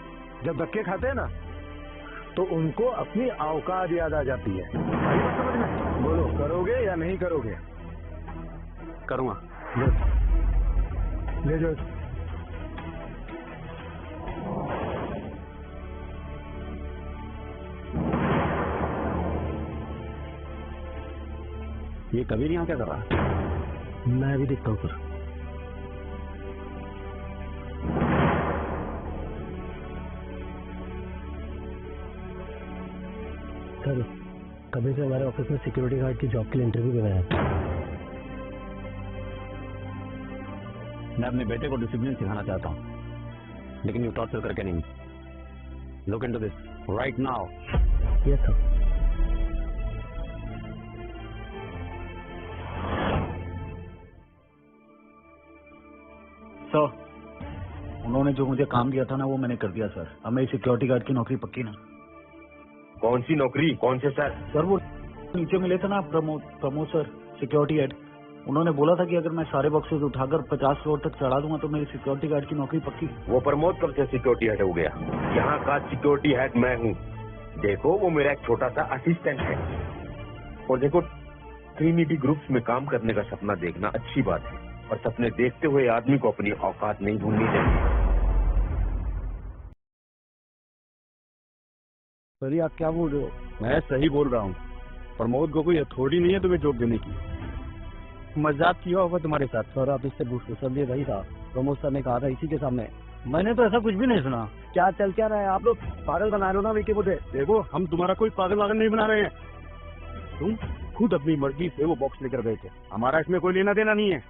जब धक्के खाते हैं ना तो उनको अपनी औकात याद आ जाती है। आई बात समझ में? बोलो, करोगे या नहीं करोगे? करूँगा। ले जाओ। ये कबीर यहाँ क्या कर रहा है? मैं अभी देखता हूँ सर। सर, कबीर से हमारे ऑफिस में सिक्योरिटी गार्ड की जॉब के लिए इंटरव्यू देना है। मैं अपने बेटे को डिसिप्लिन सिखाना चाहता हूँ, लेकिन यू टॉर्चर करके नहीं। Look into this right now. Yes sir. Sir, उन्होंने जो मुझे काम दिया था ना वो मैंने कर दिया सर। अब मेरी सिक्योरिटी गार्ड की नौकरी पक्की ना। कौन सी नौकरी, कौन से सर? सर वो नीचे मिले थे ना प्रमोद सर, सिक्योरिटी हेड। उन्होंने बोला था कि अगर मैं सारे बॉक्सेस उठाकर 50 फ्लोर तक चढ़ा दूंगा तो मेरी सिक्योरिटी गार्ड की नौकरी पक्की। वो प्रमोद कब से सिक्योरिटी हेड हो गया? यहाँ का सिक्योरिटी हेड मैं हूँ। देखो, वो मेरा एक छोटा सा असिस्टेंट है। और देखो, ट्रिनिटी ग्रुप्स में काम करने का सपना देखना अच्छी बात है, और सपने देखते हुए आदमी को अपनी औकात नहीं भूलनी चाहिए। सर आप क्या बोल रहे हो? मैं सही बोल रहा हूँ। प्रमोद को कोई अथॉरिटी नहीं है तुम्हें जॉब देने की। मजाक किया होगा तुम्हारे साथ। सर आप इससे पूछ लो, सर ये वही था, प्रमोद सर ने कहा था इसी के सामने। मैंने तो ऐसा कुछ भी नहीं सुना। क्या चल क्या रहा है? आप लोग पागल बना रहे हो ना विकी मुझे। देखो, हम तुम्हारा कोई पागल वागल नहीं बना रहे हैं। तुम खुद अपनी मर्जी से वो बॉक्स लेकर गए थे, हमारा इसमें कोई लेना देना नहीं है।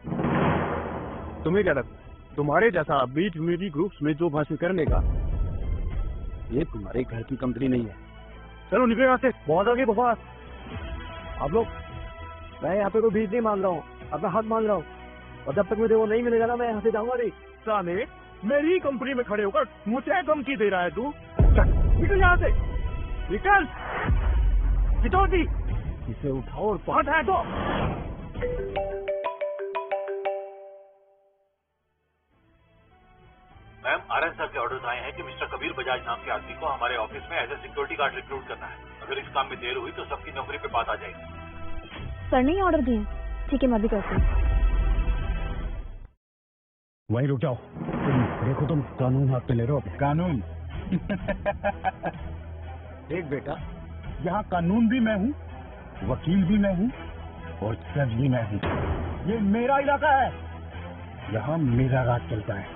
तुम्हें क्या लगता है तुम्हारे जैसा बीच ट्रिनिटी ग्रुप्स में जॉब हासिल करने का ये तुम्हारे घर की कंपनी नहीं है। चलो निकलो यहाँ से। बहुत होगी बकवास। आप लोग, मैं यहाँ पे कोई भीख नहीं मांग रहा हूँ, अपना हक मांग रहा हूँ, और जब तक मुझे वो नहीं मिलेगा ना मैं यहाँ से जाऊंगा नहीं। साले, मेरी कंपनी में खड़े होकर मुझे धमकी दे रहा है तू? निकल यहाँ से, निकल। सिक्योरिटी इसे उठाओ और बाहर है तो। मैम, आरएन सर के ऑर्डर्स आए हैं कि मिस्टर कबीर बजाज नाम के आदमी को हमारे ऑफिस में as a security guard recruit करना है। अगर इस काम में देर हुई तो सबकी नौकरी पे बात आ जाएगी। सर ने ऑर्डर दिए? ठीक है, मैं भी करती हूँ। वहीं रुक जाओ। देखो तुम कानून हाथ पे ले रहे हो। कानून देख बेटा, यहाँ कानून भी मैं हूँ, वकील भी मैं हूँ और जज भी मैं हूँ। ये मेरा इलाका है, यहाँ मेरा राज चलता है।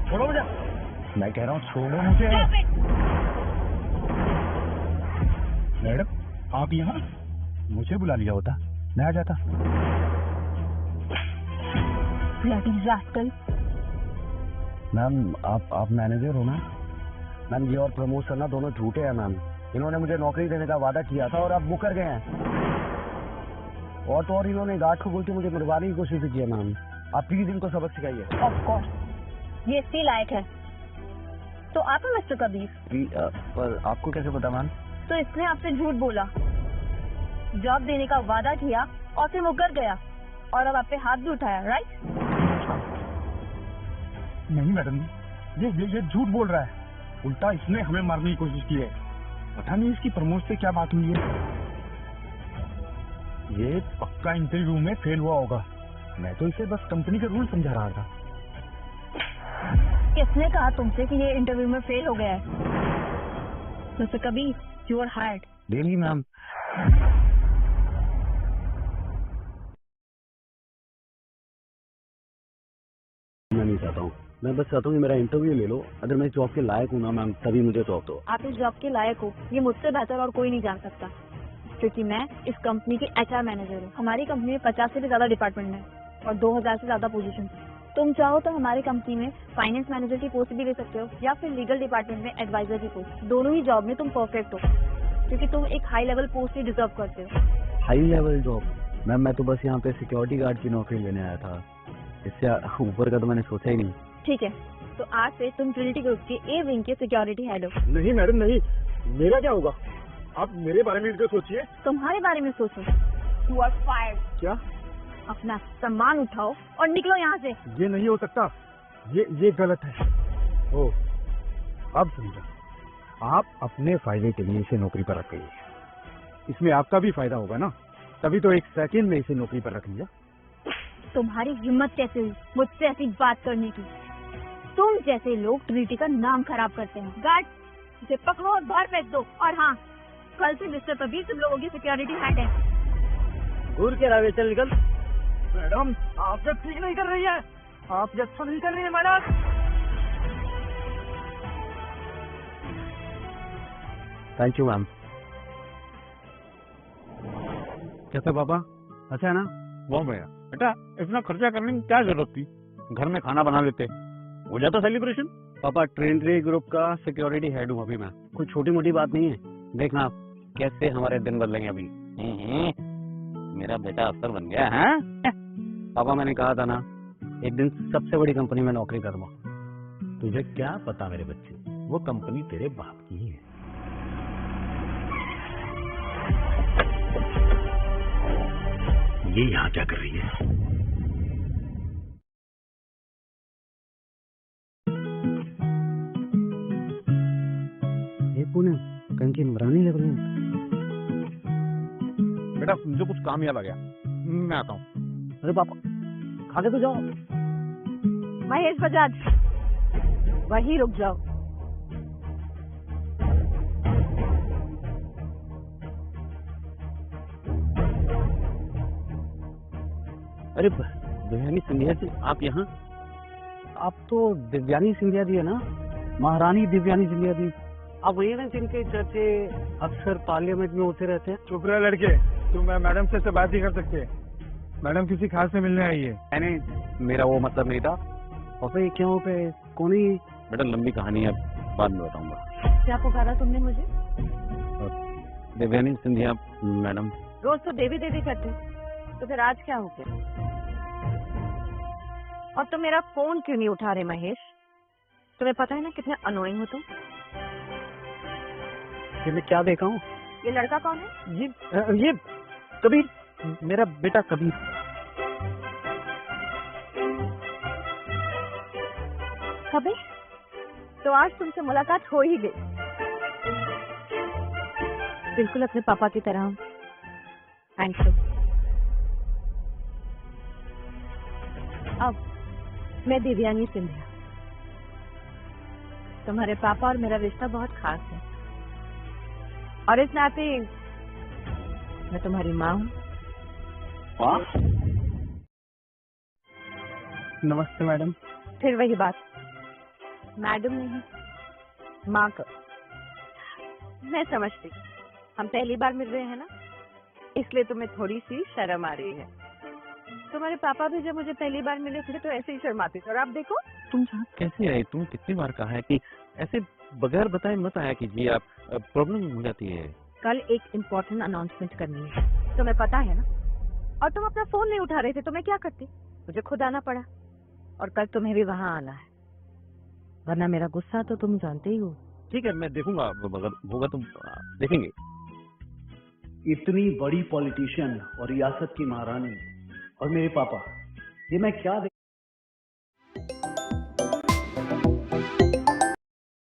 छोड़ो मुझे। मैं कह रहा हूँ छोड़ो मुझे। मैडम, आप यहाँ मुझे बुला लिया होता, मैं आ जाता। मैम आप मैनेजर हो ना? मैम ये और प्रमोद सर ना दोनों झूठे हैं मैम। इन्होंने मुझे नौकरी देने का वादा किया था और अब मुकर गए हैं। और तो और इन्होंने गार्ड को बोल के मुझे मरवाने की कोशिश भी की है मैम। आप प्लीज इनको सबक सिखाइए। ऑफ कोर्स, ये इसके लायक है। तो आप है मिस्टर कबीर? पर आपको कैसे पता मैम? तो इसने आपसे झूठ बोला, जॉब देने का वादा किया और फिर मुकर गया, और अब आप पे हाथ भी उठाया, राइट? नहीं मैडम, ये झूठ बोल रहा है। उल्टा इसने हमें मारने की कोशिश की है। पता नहीं इसकी प्रमोद से क्या बात हुई है। ये पक्का इंटरव्यू में फेल हुआ होगा। मैं तो इसे बस कंपनी के रूल समझा रहा था। किसने कहा तुमसे कि ये इंटरव्यू में फेल हो गया है? Mister Kabir, you are hired. Daily ma'am. मैं नहीं चाहता हूँ, मैं बस चाहता हूँ कि मेरा इंटरव्यू ले लो। अगर मैं जॉब के लायक हूँ ना मैम, तभी मुझे जॉब दो। आप इस जॉब के लायक हो ये मुझसे बेहतर और कोई नहीं जान सकता, क्योंकि मैं इस कंपनी की HR मैनेजर हूँ। हमारी कंपनी में 50 से भी ज्यादा डिपार्टमेंट है और 2000 से ज्यादा पोजीशन। तुम चाहो तो हमारे कंपनी में फाइनेंस मैनेजर की पोस्ट भी ले सकते हो या फिर लीगल डिपार्टमेंट में एडवाइजर की पोस्ट। दोनों ही जॉब में तुम परफेक्ट हो क्योंकि तुम एक high level post he deserve करते हो। High level job? मैम मैं तो बस यहाँ पे सिक्योरिटी गार्ड की नौकरी लेने आया था, इससे ऊपर का तो मैंने सोचा ही नहीं। ठीक है, तो आज से तुम ट्रिनिटी ग्रुप के ए विंग के सिक्योरिटी हेड हो। नहीं मैडम नहीं, मेरा क्या होगा? आप मेरे बारे में सोचिए। तुम्हारे बारे में सोचो। You are fired. क्या? अपना सामान उठाओ और निकलो यहाँ से। ये नहीं हो सकता, ये गलत है। ओ, अब समझा। आप अपने फायदे के लिए इसे नौकरी पर रख गई, इसमें आपका भी फायदा होगा ना, तभी तो एक सेकंड में इसे नौकरी पर रख लिया। तुम्हारी हिम्मत कैसे हुई मुझसे ऐसी बात करने की? तुम जैसे लोग ट्रिनिटी का नाम खराब करते हैं। गार्ड, इसे पकड़ो और बाहर फेंक दो। और हाँ, कल से मिस्टर कबीर तुम लोगों की सिक्योरिटी हेड है। घूर के रावे चल निकल। मैडम आप जब ठीक नहीं कर रही है, आप जब तो नहीं कर रही है मैडम। Thank you ma'am. कैसे पापा, अच्छा है ना? बहुत बढ़िया बेटा, इतना खर्चा करने की क्या जरूरत थी? घर में खाना बना लेते, हो जाता सेलिब्रेशन। पापा ट्रिनिटी ग्रुप का सिक्योरिटी हेड हूँ अभी मैं, कोई छोटी मोटी बात नहीं है। देखना कैसे हमारे दिन बदलेंगे अभी। मेरा बेटा अफसर बन गया है। पापा मैंने कहा था ना, एक दिन सबसे बड़ी कंपनी में नौकरी करूंगा। तुझे क्या पता मेरे बच्चे, वो कंपनी तेरे बाप की ही है। ये यहाँ क्या कर रही है? ये पुणे कहीं की नौकरानी लग रही है। बेटा मुझे कुछ काम याद आ गया, मैं आता हूँ। अरे पापा खा के तो जाओ। महेश बजाज, वहीं रुक जाओ। अरे दिव्यानी सिंधिया जी, आप यहाँ? आप तो दिव्यानी सिंधिया जी है ना, महारानी दिव्यानी सिंधिया जी। आप वही ना जिनके चर्चे अक्सर पार्लियामेंट में होते रहते हैं? चुप रहे लड़के, तुम मैडम से बात ही कर सकते। मैडम किसी खास से मिलने आई है। नहीं, मेरा वो मतलब नहीं था। और फिर क्यों पे कौन ही? बेटा लंबी कहानी है, बाद में बताऊंगा। क्या पुकारा तुमने मुझे? दिव्यानी सिंधिया मैडम। रोज तो देवी देवी करते, तो फिर आज क्या हो गया? और तुम मेरा फोन क्यों नहीं उठा रहे महेश? तुम्हें पता है ना कितने अनोइंग हो तुम। ये मैं क्या देखा हूँ? ये लड़का कौन है? ये कबीर, मेरा बेटा कबीर। कबीर, तो आज तुमसे मुलाकात हो ही गई। बिल्कुल अपने पापा की तरह। Thank you. अब मैं दिव्यानी सिंधिया। तुम्हारे पापा और मेरा रिश्ता बहुत खास है, और इस नाते मैं तुम्हारी माँ हूँ। नमस्ते मैडम। फिर वही बात, मैडम नहीं माँ का। मैं समझती, हम पहली बार मिल रहे हैं ना, इसलिए तुम्हें थोड़ी सी शर्म आ रही है। तुम्हारे पापा भी जब मुझे पहली बार मिले थे तो ऐसे ही शर्माते थे, और आप देखो। तुम कैसे आए? तुम कितनी बार कहा है कि ऐसे बगैर बताए मत आया कीजिए, आप प्रॉब्लम हो जाती है। कल एक इम्पोर्टेंट अनाउंसमेंट करनी है, तुम्हें पता है ना, और तुम अपना फोन नहीं उठा रहे थे तो मैं क्या करती? मुझे खुद आना पड़ा, और कल तुम्हें भी वहाँ आना है, वरना मेरा गुस्सा तो तुम जानते ही हो। ठीक है, मैं देखूंगा, अगर होगा तो देखेंगे। इतनी बड़ी पॉलिटिशियन और रियासत की महारानी और मेरे पापा, ये मैं क्या